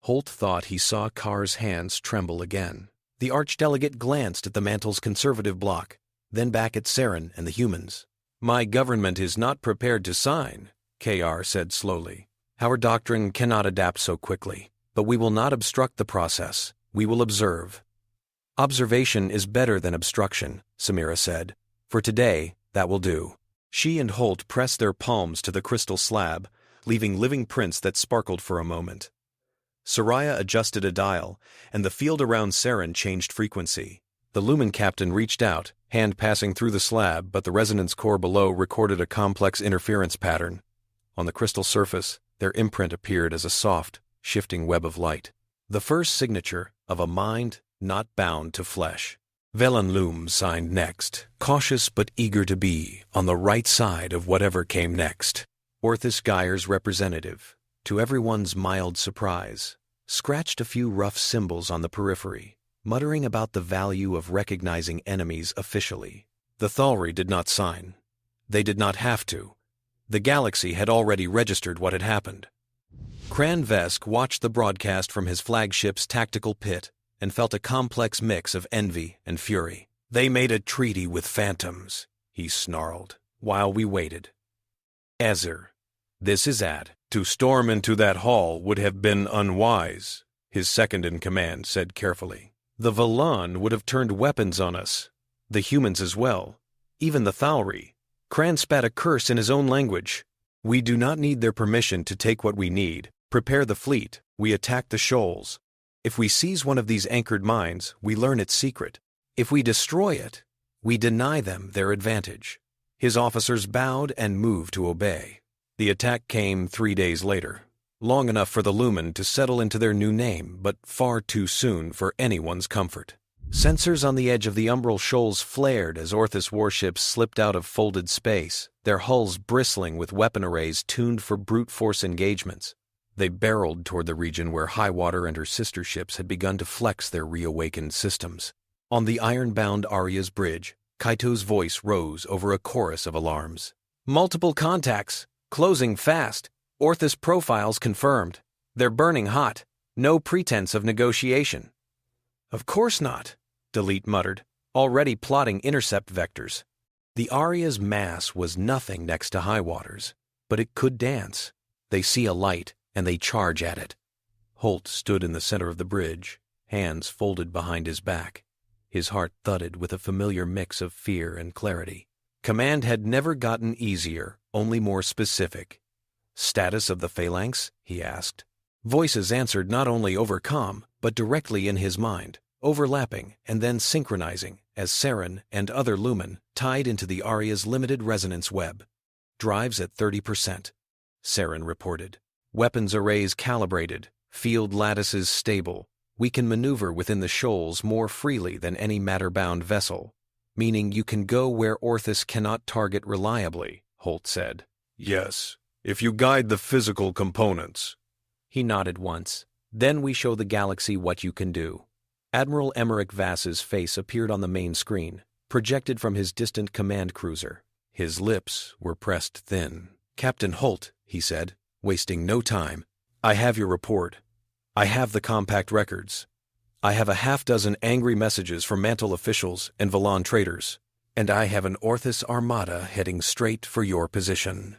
Holt thought he saw Kar's hands tremble again. The archdelegate glanced at the Mantle's conservative bloc, then back at Saren and the humans. "My government is not prepared to sign," KR said slowly. "Our doctrine cannot adapt so quickly, but we will not obstruct the process. We will observe." "Observation is better than obstruction," Samira said. "For today, that will do." She and Holt pressed their palms to the crystal slab, leaving living prints that sparkled for a moment. Soraya adjusted a dial, and the field around Saren changed frequency. The Lumen captain reached out, hand passing through the slab, but the resonance core below recorded a complex interference pattern. On the crystal surface, their imprint appeared as a soft, shifting web of light. The first signature of a mind not bound to flesh. Velan Loom signed next, cautious but eager to be on the right side of whatever came next. Orthis Gyre's representative, to everyone's mild surprise, scratched a few rough symbols on the periphery, muttering about the value of recognizing enemies officially. The Thalri did not sign. They did not have to. The galaxy had already registered what had happened. Cran Vesk watched the broadcast from his flagship's tactical pit and felt a complex mix of envy and fury. "They made a treaty with phantoms," he snarled, while we waited. "Ezer, this is Ad. To storm into that hall would have been unwise," his second-in-command said carefully. "The Velan would have turned weapons on us, the humans as well, even the Thalri." Cran spat a curse in his own language. We do not need their permission to take what we need. Prepare the fleet. We attack the shoals. If we seize one of these anchored mines, we learn its secret. If we destroy it, we deny them their advantage." His officers bowed and moved to obey. The attack came 3 days later, long enough for the Lumen to settle into their new name, but far too soon for anyone's comfort. Sensors on the edge of the umbral shoals flared as Orthus warships slipped out of folded space, their hulls bristling with weapon arrays tuned for brute force engagements. They barreled toward the region where Highwater and her sister ships had begun to flex their reawakened systems. On the iron-bound Arya's bridge, Kaito's voice rose over a chorus of alarms. "Multiple contacts. Closing fast. Orthus profiles confirmed. They're burning hot. No pretense of negotiation." "Of course not," Delete muttered, already plotting intercept vectors. The Arya's mass was nothing next to Highwater's, but it could dance. They see a light, and they charge at it. Holt stood in the center of the bridge, hands folded behind his back. His heart thudded with a familiar mix of fear and clarity. Command had never gotten easier, only more specific. "Status of the phalanx?" he asked. Voices answered not only over comm, but directly in his mind, overlapping and then synchronizing as Saren and other Lumen tied into the Arya's limited resonance web. "Drives at 30%, Saren reported. "Weapons arrays calibrated, field lattices stable. We can maneuver within the shoals more freely than any matter-bound vessel, meaning you can go where Orthus cannot target reliably," Holt said. "Yes, if you guide the physical components." He nodded once. "Then we show the galaxy what you can do." Admiral Emmerich Vass's face appeared on the main screen, projected from his distant command cruiser. His lips were pressed thin. "Captain Holt," he said, wasting no time, "I have your report. I have the compact records. I have a half-dozen angry messages from Mantle officials and Valon traders, and I have an Orthus armada heading straight for your position."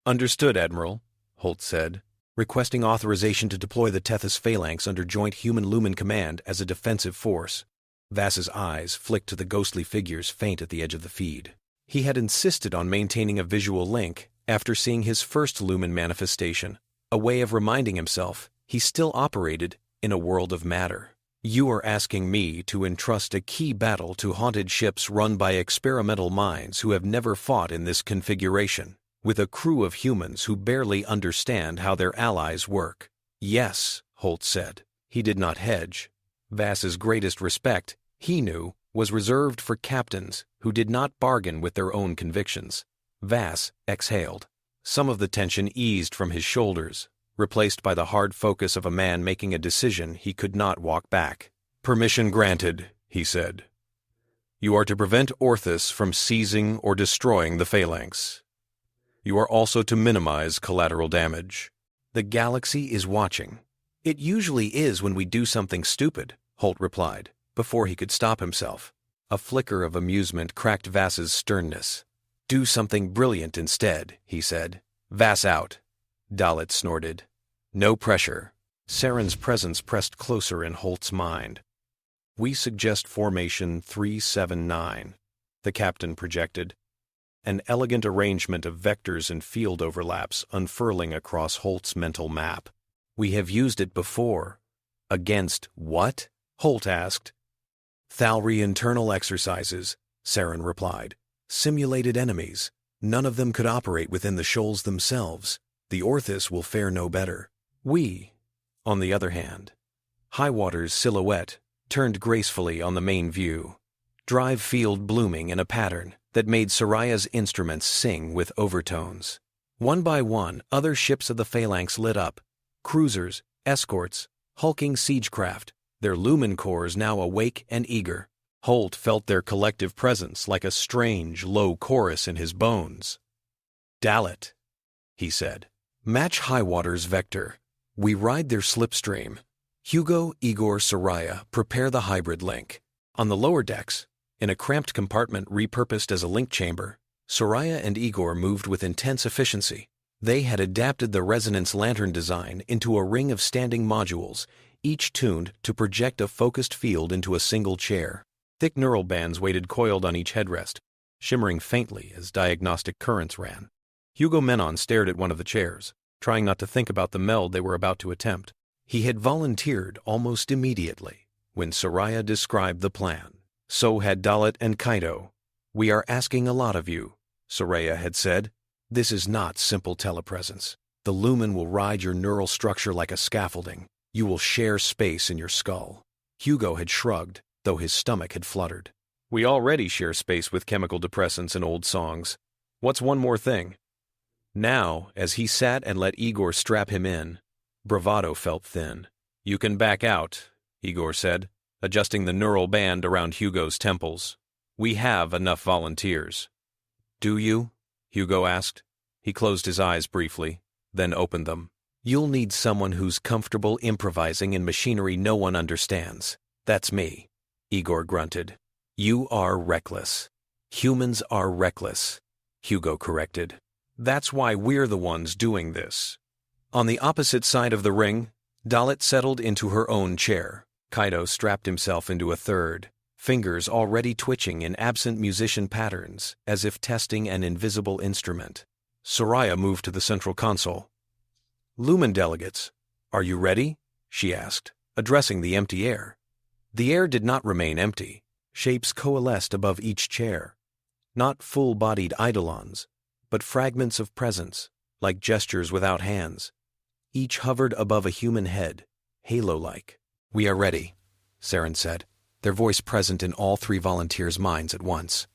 "Understood, Admiral," Holt said, requesting authorization to deploy the Tethys Phalanx under joint human-Lumen command as a defensive force. Vass's eyes flicked to the ghostly figures faint at the edge of the feed. He had insisted on maintaining a visual link after seeing his first Lumen manifestation, a way of reminding himself he still operated in a world of matter. "You are asking me to entrust a key battle to haunted ships run by experimental minds who have never fought in this configuration, with a crew of humans who barely understand how their allies work." "Yes," Holt said. He did not hedge. Vass's greatest respect, he knew, was reserved for captains who did not bargain with their own convictions. Vass exhaled. Some of the tension eased from his shoulders, replaced by the hard focus of a man making a decision he could not walk back. "Permission granted," he said. "You are to prevent Orthus from seizing or destroying the Phalanx. You are also to minimize collateral damage." "The galaxy is watching. It usually is when we do something stupid," Holt replied, before he could stop himself. A flicker of amusement cracked Vass's sternness. "Do something brilliant instead," he said. "Vass out." Dalit snorted. "No pressure." Saren's presence pressed closer in Holt's mind. "We suggest formation 379, the captain projected, an elegant arrangement of vectors and field overlaps unfurling across Holt's mental map. "We have used it before." "Against what?" Holt asked. "Thalri internal exercises," Saren replied. "Simulated enemies. None of them could operate within the shoals themselves. The Orthus will fare no better. We, on the other hand." Highwater's silhouette turned gracefully on the main view, drive field blooming in a pattern that made Soraya's instruments sing with overtones. One by one, other ships of the Phalanx lit up, cruisers, escorts, hulking siegecraft, their Lumen cores now awake and eager. Holt felt their collective presence like a strange, low chorus in his bones. "Dalit," he said. "Match Highwater's vector. We ride their slipstream. Hugo, Igor, Soraya, prepare the hybrid link." On the lower decks, in a cramped compartment repurposed as a link chamber, Soraya and Igor moved with intense efficiency. They had adapted the resonance lantern design into a ring of standing modules, each tuned to project a focused field into a single chair. Thick neural bands waited coiled on each headrest, shimmering faintly as diagnostic currents ran. Hugo Menon stared at one of the chairs, trying not to think about the meld they were about to attempt. He had volunteered almost immediately when Soraya described the plan. So had Dalit and Kaido. "We are asking a lot of you," Soraya had said. "This is not simple telepresence. The lumen will ride your neural structure like a scaffolding. You will share space in your skull." Hugo had shrugged, though his stomach had fluttered. "We already share space with chemical depressants and old songs. What's one more thing?" Now, as he sat and let Igor strap him in, bravado felt thin. "You can back out," Igor said, adjusting the neural band around Hugo's temples. "We have enough volunteers." "Do you?" Hugo asked. He closed his eyes briefly, then opened them. "You'll need someone who's comfortable improvising in machinery no one understands. That's me," Igor grunted. "You are reckless." "Humans are reckless," Hugo corrected. "That's why we're the ones doing this." On the opposite side of the ring, Dalit settled into her own chair. Kaido strapped himself into a third, fingers already twitching in absent musician patterns, as if testing an invisible instrument. Soraya moved to the central console. "Lumen delegates, are you ready?" she asked, addressing the empty air. The air did not remain empty. Shapes coalesced above each chair. Not full-bodied eidolons, but fragments of presence, like gestures without hands. Each hovered above a human head, halo-like. "We are ready," Saren said, their voice present in all three volunteers' minds at once.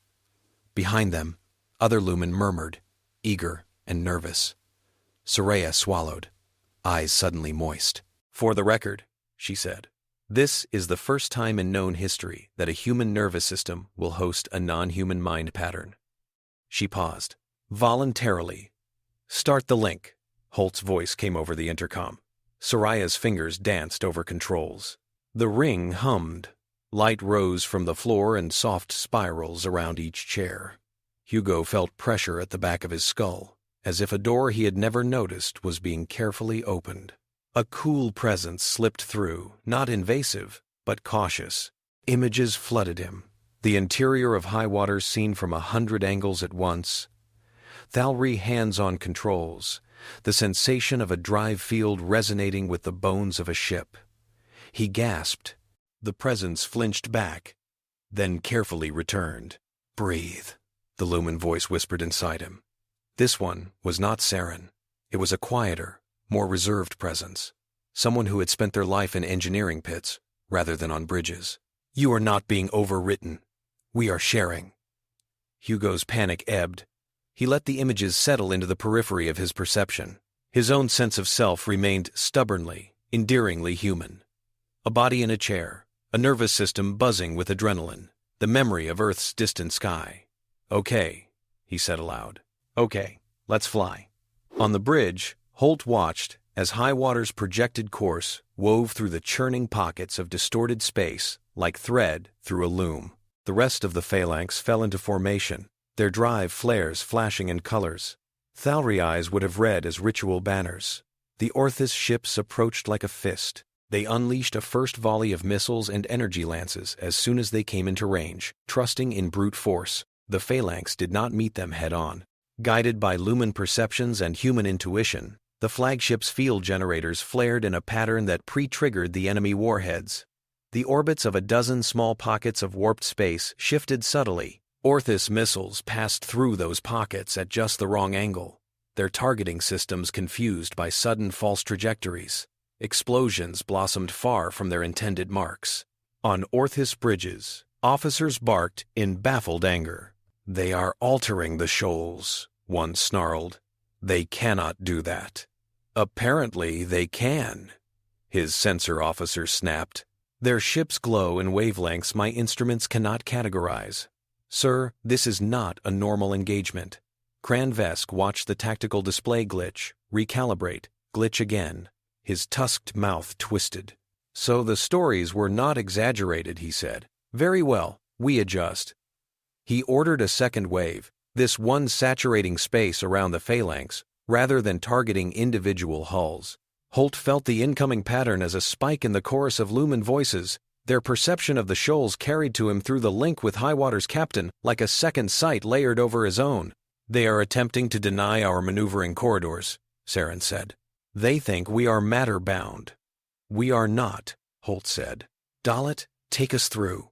Behind them, other lumen murmured, eager and nervous. Soraya swallowed, eyes suddenly moist. "For the record," she said, "this is the first time in known history that a human nervous system will host a non-human mind pattern." She paused. "Voluntarily. Start the link," Holt's voice came over the intercom. Soraya's fingers danced over controls. The ring hummed. Light rose from the floor in soft spirals around each chair. Hugo felt pressure at the back of his skull, as if a door he had never noticed was being carefully opened. A cool presence slipped through, not invasive, but cautious. Images flooded him. The interior of high waters seen from 100 angles at once. Thalry hands-on controls, the sensation of a drive field resonating with the bones of a ship. He gasped. The presence flinched back, then carefully returned. "Breathe," the lumen voice whispered inside him. This one was not Saren. It was a quieter, more reserved presence. Someone who had spent their life in engineering pits, rather than on bridges. "You are not being overwritten. We are sharing." Hugo's panic ebbed. He let the images settle into the periphery of his perception. His own sense of self remained stubbornly, endearingly human. A body in a chair, a nervous system buzzing with adrenaline, the memory of Earth's distant sky. "Okay," he said aloud. "Okay, let's fly." On the bridge, Holt watched as high water's projected course wove through the churning pockets of distorted space like thread through a loom. The rest of the phalanx fell into formation, their drive flares flashing in colors. Thalry eyes would have read as ritual banners. The Orthis ships approached like a fist. They unleashed a first volley of missiles and energy lances as soon as they came into range, trusting in brute force. The phalanx did not meet them head-on. Guided by lumen perceptions and human intuition, the flagship's field generators flared in a pattern that pre-triggered the enemy warheads. The orbits of a dozen small pockets of warped space shifted subtly. Orthis missiles passed through those pockets at just the wrong angle, their targeting systems confused by sudden false trajectories. Explosions blossomed far from their intended marks. On Orthis bridges, officers barked in baffled anger. "They are altering the shoals," one snarled. "They cannot do that." "Apparently they can," his sensor officer snapped. "Their ships glow in wavelengths my instruments cannot categorize. Sir, this is not a normal engagement." Kranvesk watched the tactical display glitch, recalibrate, glitch again. His tusked mouth twisted. "So the stories were not exaggerated," he said. "Very well, we adjust." He ordered a second wave, this one saturating space around the phalanx, rather than targeting individual hulls. Holt felt the incoming pattern as a spike in the chorus of lumen voices. Their perception of the shoals carried to him through the link with Highwater's captain like a second sight layered over his own. They are attempting to deny our maneuvering corridors, Saren said. They think we are matter-bound. We are not, Holt said. Dalit, take us through.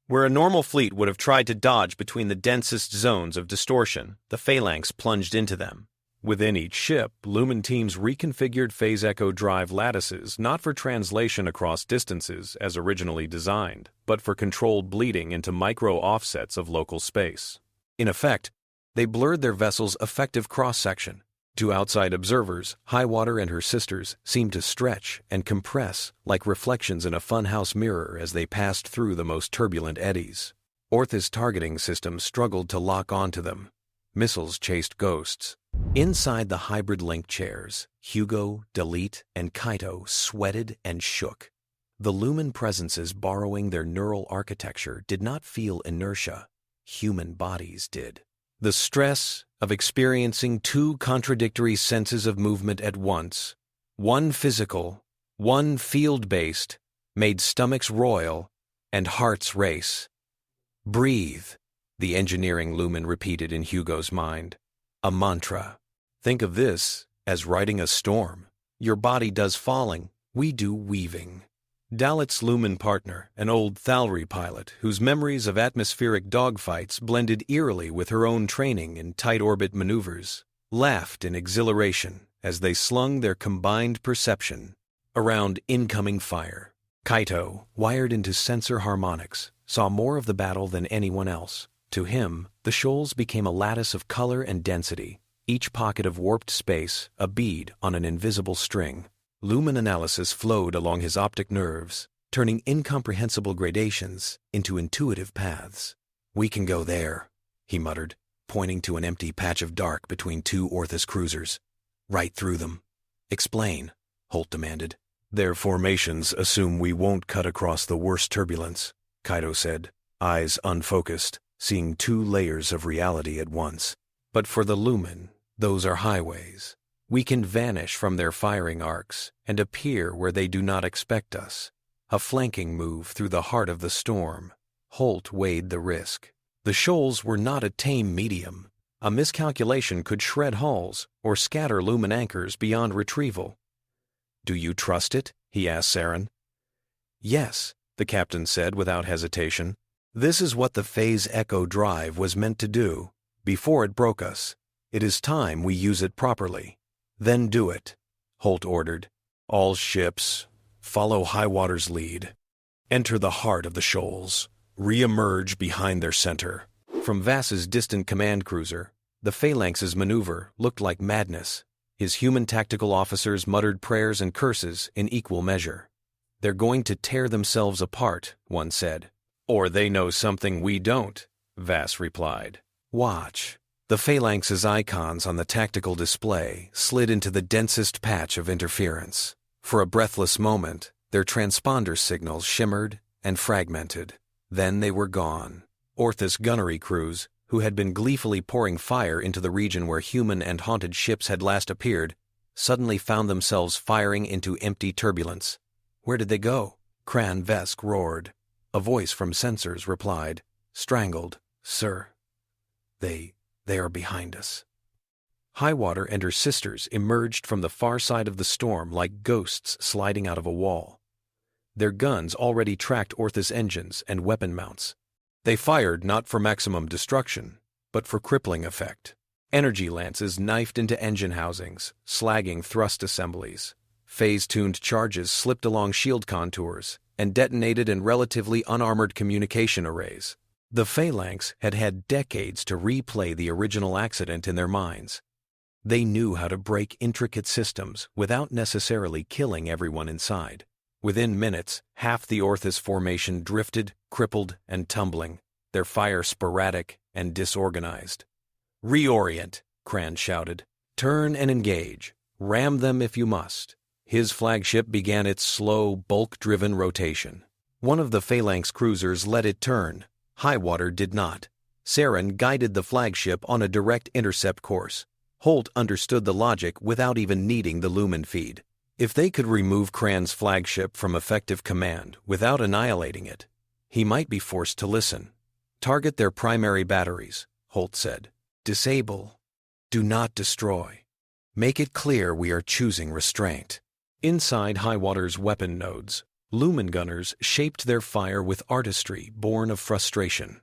Where a normal fleet would have tried to dodge between the densest zones of distortion, the phalanx plunged into them. Within each ship, Lumen teams reconfigured phase echo drive lattices not for translation across distances as originally designed, but for controlled bleeding into micro-offsets of local space. In effect, they blurred their vessel's effective cross-section. To outside observers, Highwater and her sisters seemed to stretch and compress like reflections in a funhouse mirror as they passed through the most turbulent eddies. Orth's targeting system struggled to lock onto them. Missiles chased ghosts. Inside the hybrid link chairs, Hugo, Dalit, and Kaito sweated and shook. The Lumen presences borrowing their neural architecture did not feel inertia. Human bodies did. The stress of experiencing two contradictory senses of movement at once, one physical, one field-based, made stomachs roil and hearts race. Breathe, the engineering Lumen repeated in Hugo's mind. A mantra. Think of this as riding a storm. Your body does falling, we do weaving. Dalit's Lumen partner, an old Thalry pilot whose memories of atmospheric dogfights blended eerily with her own training in tight-orbit maneuvers, laughed in exhilaration as they slung their combined perception around incoming fire. Kaito, wired into sensor harmonics, saw more of the battle than anyone else. To him, the shoals became a lattice of color and density, each pocket of warped space a bead on an invisible string. Lumen analysis flowed along his optic nerves, turning incomprehensible gradations into intuitive paths. We can go there, he muttered, pointing to an empty patch of dark between two Orthus cruisers. Right through them. Explain, Holt demanded. Their formations assume we won't cut across the worst turbulence, Kaito said, eyes unfocused, seeing two layers of reality at once. But for the Lumen, those are highways. We can vanish from their firing arcs and appear where they do not expect us. A flanking move through the heart of the storm. Holt weighed the risk. The shoals were not a tame medium. A miscalculation could shred hulls or scatter Lumen anchors beyond retrieval. Do you trust it? He asked Saren. Yes, the captain said without hesitation. This is what the phase echo drive was meant to do. Before it broke us, it is time we use it properly. Then do it, Holt ordered. All ships, follow Highwater's lead. Enter the heart of the shoals. Re-emerge behind their center. From Vass's distant command cruiser, the Phalanx's maneuver looked like madness. His human tactical officers muttered prayers and curses in equal measure. They're going to tear themselves apart, one said. Or they know something we don't, Vass replied. Watch. The Phalanx's icons on the tactical display slid into the densest patch of interference. For a breathless moment, their transponder signals shimmered and fragmented. Then they were gone. Orthus gunnery crews, who had been gleefully pouring fire into the region where human and haunted ships had last appeared, suddenly found themselves firing into empty turbulence. Where did they go? Kran Vesk roared. A voice from sensors replied, strangled, Sir. They are behind us. Highwater and her sisters emerged from the far side of the storm like ghosts sliding out of a wall. Their guns already tracked Orthus engines and weapon mounts. They fired not for maximum destruction, but for crippling effect. Energy lances knifed into engine housings, slagging thrust assemblies. Phase-tuned charges slipped along shield contours and detonated in relatively unarmored communication arrays. The Phalanx had had decades to replay the original accident in their minds. They knew how to break intricate systems without necessarily killing everyone inside. Within minutes, half the Orthus formation drifted, crippled, and tumbling, their fire sporadic and disorganized. Reorient, Kran shouted. Turn and engage. Ram them if you must. His flagship began its slow, bulk-driven rotation. One of the Phalanx cruisers let it turn. Highwater did not. Saren guided the flagship on a direct intercept course. Holt understood the logic without even needing the Lumen feed. If they could remove Kran's flagship from effective command without annihilating it, he might be forced to listen. Target their primary batteries, Holt said. Disable. Do not destroy. Make it clear we are choosing restraint. Inside Highwater's weapon nodes, lumen gunners shaped their fire with artistry born of frustration.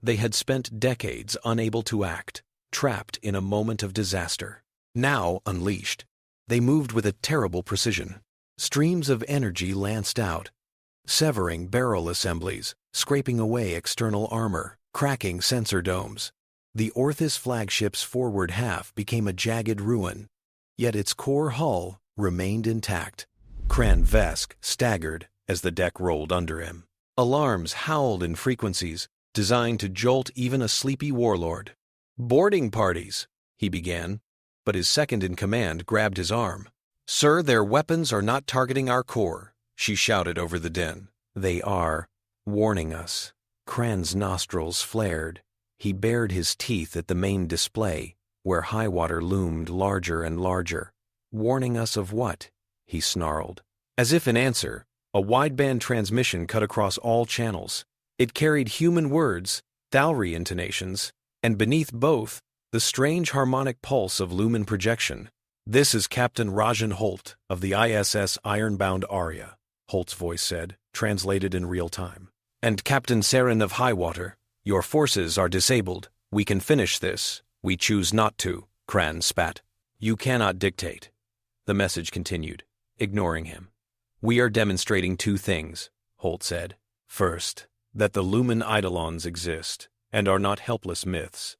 They had spent decades unable to act, trapped in a moment of disaster. Now, unleashed, they moved with a terrible precision. Streams of energy lanced out, severing barrel assemblies, scraping away external armor, cracking sensor domes. The Orthis flagship's forward half became a jagged ruin, yet its core hull remained intact. Cran Vesk staggered as the deck rolled under him. Alarms howled in frequencies designed to jolt even a sleepy warlord. "Boarding parties," he began, but his second-in-command grabbed his arm. "Sir, their weapons are not targeting our core," she shouted over the din. "They are warning us." Cran's nostrils flared. He bared his teeth at the main display, where Highwater loomed larger and larger. "Warning us of what?" he snarled. As if in answer, a wideband transmission cut across all channels. It carried human words, Thalri intonations, and beneath both, the strange harmonic pulse of lumen projection. "This is Captain Rajan Holt of the ISS Ironbound Aria," Holt's voice said, translated in real time. "And Captain Saren of Highwater, your forces are disabled. We can finish this. We choose not to," Cran spat. "You cannot dictate." The message continued, ignoring him. "We are demonstrating two things," Holt said. "First, that the lumen eidolons exist and are not helpless myths.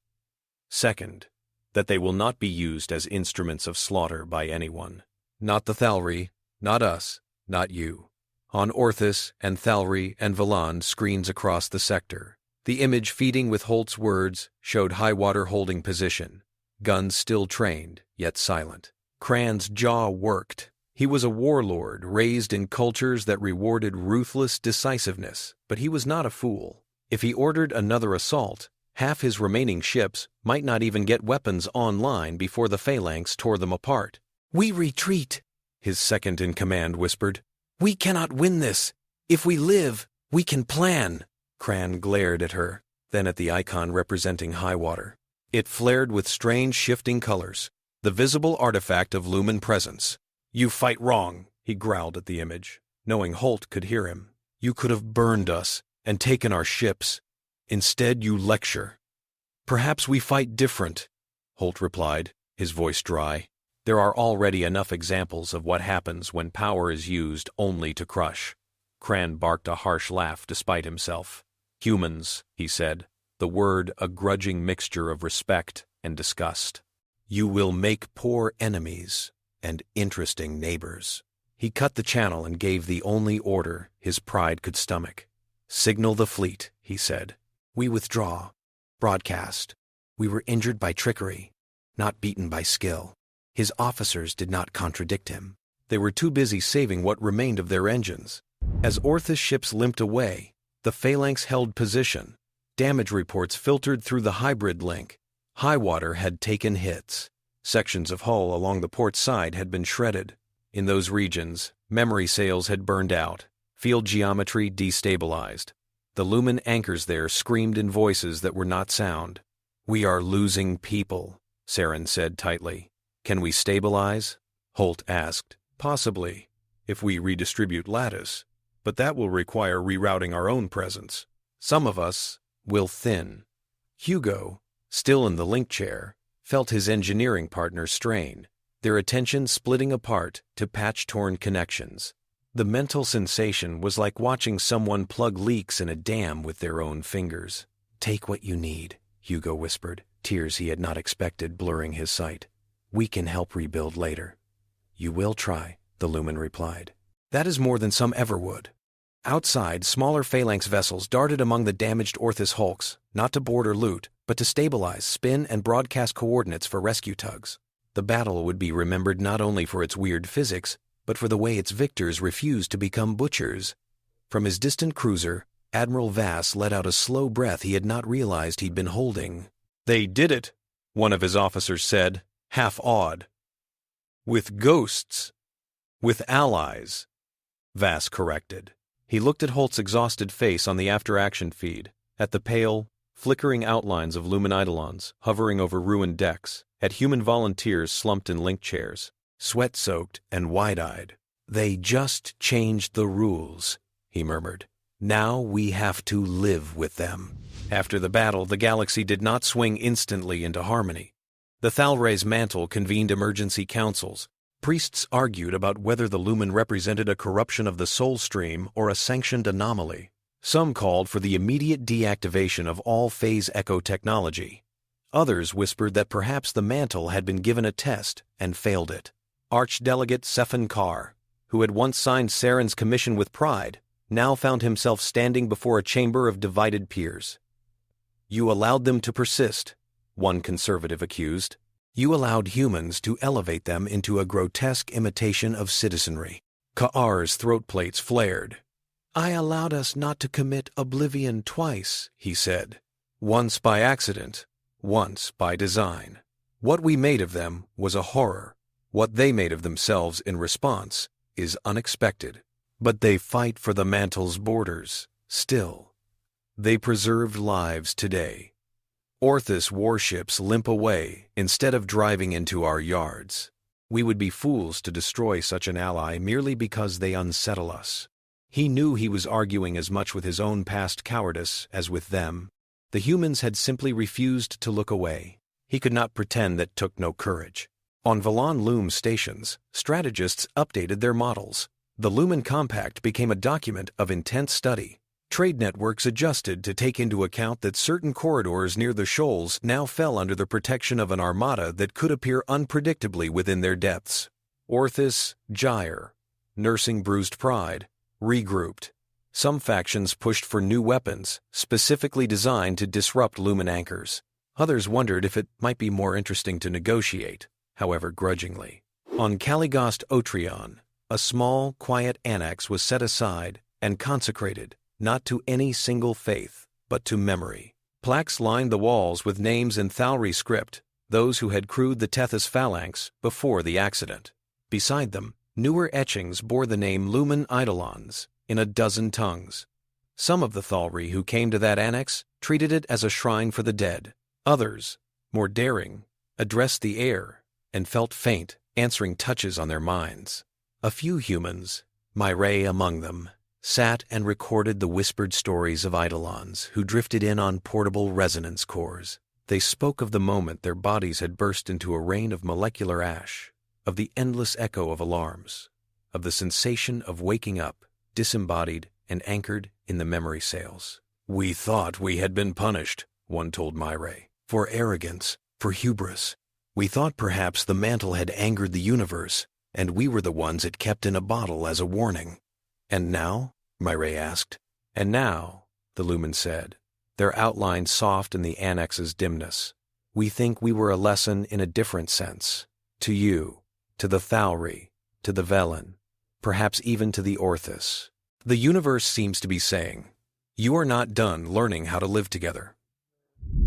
Second, that they will not be used as instruments of slaughter by anyone. Not the Thalri, not us, not you." On Orthis and Thalri and Valand screens across the sector, the image feeding with Holt's words showed Highwater holding position, guns still trained, yet silent. Cran's jaw worked. He was a warlord raised in cultures that rewarded ruthless decisiveness, but he was not a fool. If he ordered another assault, half his remaining ships might not even get weapons online before the phalanx tore them apart. "We retreat," his second-in-command whispered. "We cannot win this. If we live, we can plan." Cran glared at her, then at the icon representing Highwater. It flared with strange shifting colors, the visible artifact of lumen presence. "You fight wrong," he growled at the image, knowing Holt could hear him. "You could have burned us and taken our ships. Instead, you lecture." "Perhaps we fight different," Holt replied, his voice dry. "There are already enough examples of what happens when power is used only to crush." Cran barked a harsh laugh despite himself. "Humans," he said, the word a grudging mixture of respect and disgust. "You will make poor enemies and interesting neighbors." He cut the channel and gave the only order his pride could stomach. "Signal the fleet," he said. "We withdraw. Broadcast. We were injured by trickery, not beaten by skill." His officers did not contradict him. They were too busy saving what remained of their engines. As Orthis ships limped away, the phalanx held position. Damage reports filtered through the hybrid link. Highwater had taken hits. Sections of hull along the port side had been shredded. In those regions, memory sails had burned out, field geometry destabilized. The lumen anchors there screamed in voices that were not sound. "We are losing people," Saren said tightly. "Can we stabilize?" Holt asked. "Possibly, if we redistribute lattice, but that will require rerouting our own presence. Some of us will thin." Hugo, still in the link chair, felt his engineering partner strain, their attention splitting apart to patch-torn connections. The mental sensation was like watching someone plug leaks in a dam with their own fingers. "Take what you need," Hugo whispered, tears he had not expected blurring his sight. "We can help rebuild later." "You will try," the lumen replied. "That is more than some ever would." Outside, smaller phalanx vessels darted among the damaged Orthis hulks, not to board or loot, but to stabilize, spin, and broadcast coordinates for rescue tugs. The battle would be remembered not only for its weird physics, but for the way its victors refused to become butchers. From his distant cruiser, Admiral Vass let out a slow breath he had not realized he'd been holding. "They did it," one of his officers said, half awed. "With ghosts. With allies," Vass corrected. He looked at Holt's exhausted face on the after-action feed, at the pale, flickering outlines of lumen eidolons hovering over ruined decks, at human volunteers slumped in link chairs, sweat-soaked and wide-eyed. "They just changed the rules," he murmured. "Now we have to live with them." After the battle, the galaxy did not swing instantly into harmony. The Thalray's mantle convened emergency councils. Priests argued about whether the lumen represented a corruption of the soul stream or a sanctioned anomaly. Some called for the immediate deactivation of all phase echo technology. Others whispered that perhaps the mantle had been given a test and failed it. Archdelegate Sephan Carr, who had once signed Saren's commission with pride, now found himself standing before a chamber of divided peers. "You allowed them to persist," one conservative accused. "You allowed humans to elevate them into a grotesque imitation of citizenry." Ka'ar's throat plates flared. "I allowed us not to commit oblivion twice," he said. "Once by accident, once by design. What we made of them was a horror. What they made of themselves in response is unexpected. But they fight for the mantle's borders, still. They preserved lives today. Orthus warships limp away instead of driving into our yards. We would be fools to destroy such an ally merely because they unsettle us." He knew he was arguing as much with his own past cowardice as with them. The humans had simply refused to look away. He could not pretend that took no courage. On Valon Lume stations, strategists updated their models. The Lumen Compact became a document of intense study. Trade networks adjusted to take into account that certain corridors near the shoals now fell under the protection of an armada that could appear unpredictably within their depths. Orthus, Gyre, nursing bruised pride, regrouped. Some factions pushed for new weapons, specifically designed to disrupt Lumen anchors. Others wondered if it might be more interesting to negotiate, however grudgingly. On Caligast Otrion, a small, quiet annex was set aside and consecrated, not to any single faith, but to memory. Plaques lined the walls with names in Thalri script, those who had crewed the Tethys phalanx before the accident. Beside them, newer etchings bore the name Lumen Eidolons in a dozen tongues. Some of the Thalri who came to that annex treated it as a shrine for the dead. Others, more daring, addressed the air and felt faint, answering touches on their minds. A few humans, Myrae among them, sat and recorded the whispered stories of Eidolons who drifted in on portable resonance cores. They spoke of the moment their bodies had burst into a rain of molecular ash, of the endless echo of alarms, of the sensation of waking up, disembodied and anchored in the memory sails. "We thought we had been punished," one told Myrae, "for arrogance, for hubris. We thought perhaps the mantle had angered the universe, and we were the ones it kept in a bottle as a warning." "And now?" Myrae asked. "And now," the Lumen said, their outline soft in the annex's dimness, "we think we were a lesson in a different sense. To you, to the Thalri, to the Velen, perhaps even to the Orthus. The universe seems to be saying, you are not done learning how to live together."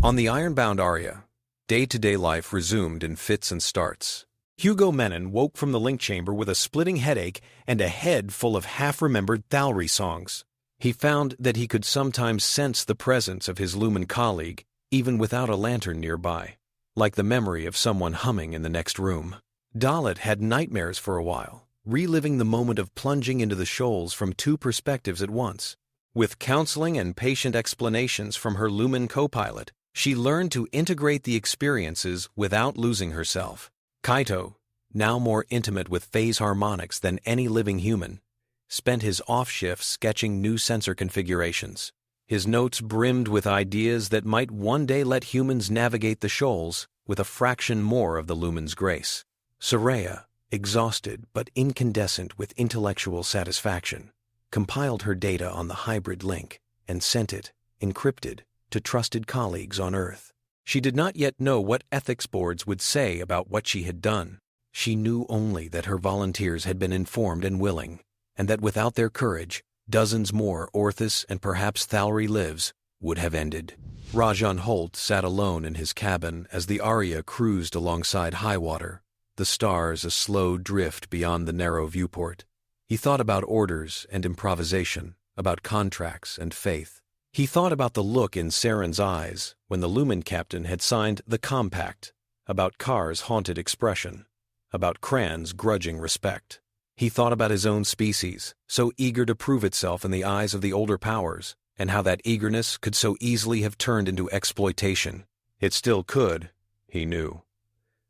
On the ironbound Aria, day-to-day life resumed in fits and starts. Hugo Menon woke from the link chamber with a splitting headache and a head full of half-remembered Thalri songs. He found that he could sometimes sense the presence of his Lumen colleague, even without a lantern nearby, like the memory of someone humming in the next room. Dalit had nightmares for a while, reliving the moment of plunging into the shoals from two perspectives at once. With counseling and patient explanations from her Lumen co-pilot, she learned to integrate the experiences without losing herself. Kaito, now more intimate with phase harmonics than any living human, spent his off shifts sketching new sensor configurations. His notes brimmed with ideas that might one day let humans navigate the shoals with a fraction more of the Lumen's grace. Soraya, exhausted but incandescent with intellectual satisfaction, compiled her data on the hybrid link and sent it, encrypted, to trusted colleagues on Earth. She did not yet know what ethics boards would say about what she had done. She knew only that her volunteers had been informed and willing, and that without their courage, dozens more Orthus and perhaps Thalri lives would have ended. Rajan Holt sat alone in his cabin as the Aria cruised alongside high water, the stars a slow drift beyond the narrow viewport. He thought about orders and improvisation, about contracts and faith. He thought about the look in Saren's eyes when the Lumen captain had signed the compact, about Carr's haunted expression, about Cran's grudging respect. He thought about his own species, so eager to prove itself in the eyes of the older powers, and how that eagerness could so easily have turned into exploitation. It still could, he knew.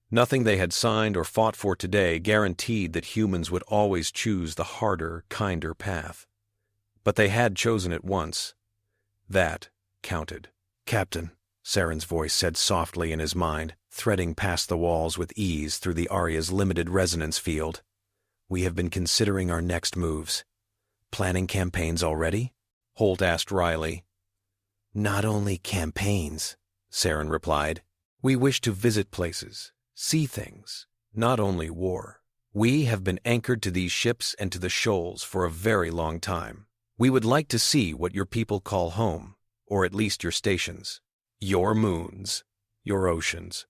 Nothing they had signed or fought for today guaranteed that humans would always choose the harder, kinder path. But they had chosen it once. That counted. "Captain," Saren's voice said softly in his mind, threading past the walls with ease through the Arya's limited resonance field. "We have been considering our next moves." "Planning campaigns already?" Holt asked wryly. "Not only campaigns," Saren replied. "We wish to visit places, see things, not only war. We have been anchored to these ships and to the shoals for a very long time. We would like to see what your people call home, or at least your stations, your moons, your oceans."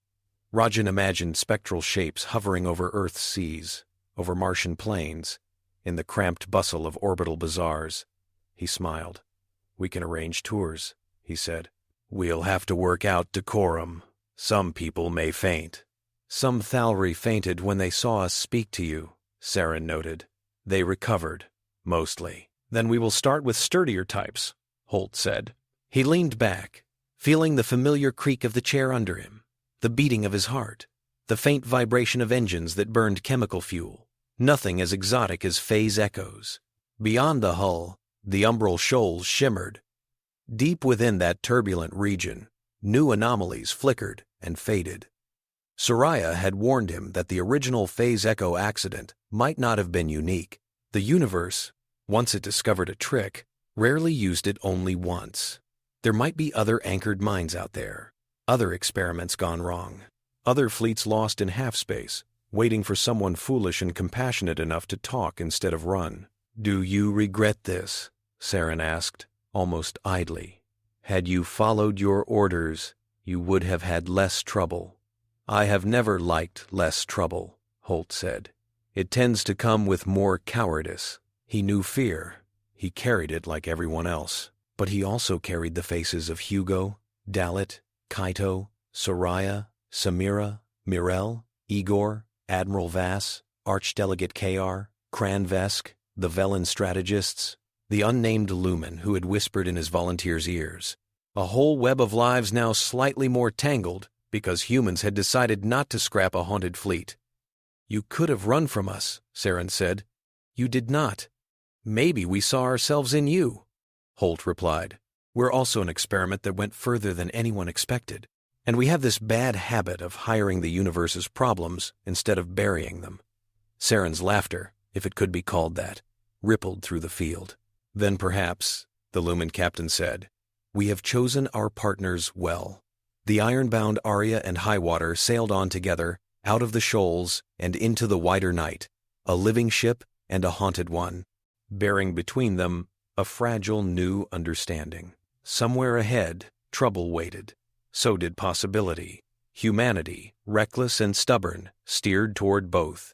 Rajan imagined spectral shapes hovering over Earth's seas, over Martian plains, in the cramped bustle of orbital bazaars. He smiled. "We can arrange tours," he said. "We'll have to work out decorum. Some people may faint." "Some Thalri fainted when they saw us speak to you," Saren noted. "They recovered, mostly." "Then we will start with sturdier types," Holt said. He leaned back, feeling the familiar creak of the chair under him, the beating of his heart, the faint vibration of engines that burned chemical fuel. Nothing as exotic as phase echoes. Beyond the hull, the umbral shoals shimmered. Deep within that turbulent region, new anomalies flickered and faded. Soraya had warned him that the original phase echo accident might not have been unique. The universe, once it discovered a trick, rarely used it only once. There might be other anchored mines out there, other experiments gone wrong, other fleets lost in half-space, waiting for someone foolish and compassionate enough to talk instead of run. "Do you regret this?" Saren asked, almost idly. "Had you followed your orders, you would have had less trouble." "I have never liked less trouble," Holt said. "It tends to come with more cowardice." He knew fear. He carried it like everyone else. But he also carried the faces of Hugo, Dalit, Kaito, Soraya, Samira, Mirel, Igor, Admiral Vass, Archdelegate Kr, Cran Vesk, the Velen strategists, the unnamed Lumen who had whispered in his volunteers' ears. A whole web of lives now slightly more tangled because humans had decided not to scrap a haunted fleet. "You could have run from us," Saren said. "You did not. Maybe we saw ourselves in you," Holt replied. "We're also an experiment that went further than anyone expected, and we have this bad habit of hiring the universe's problems instead of burying them." Saren's laughter, if it could be called that, rippled through the field. "Then perhaps," the Lumen captain said, "we have chosen our partners well." The iron-bound Arya and Highwater sailed on together, out of the shoals and into the wider night, a living ship and a haunted one, bearing between them a fragile new understanding. Somewhere ahead, trouble waited. So did possibility. Humanity, reckless and stubborn, steered toward both.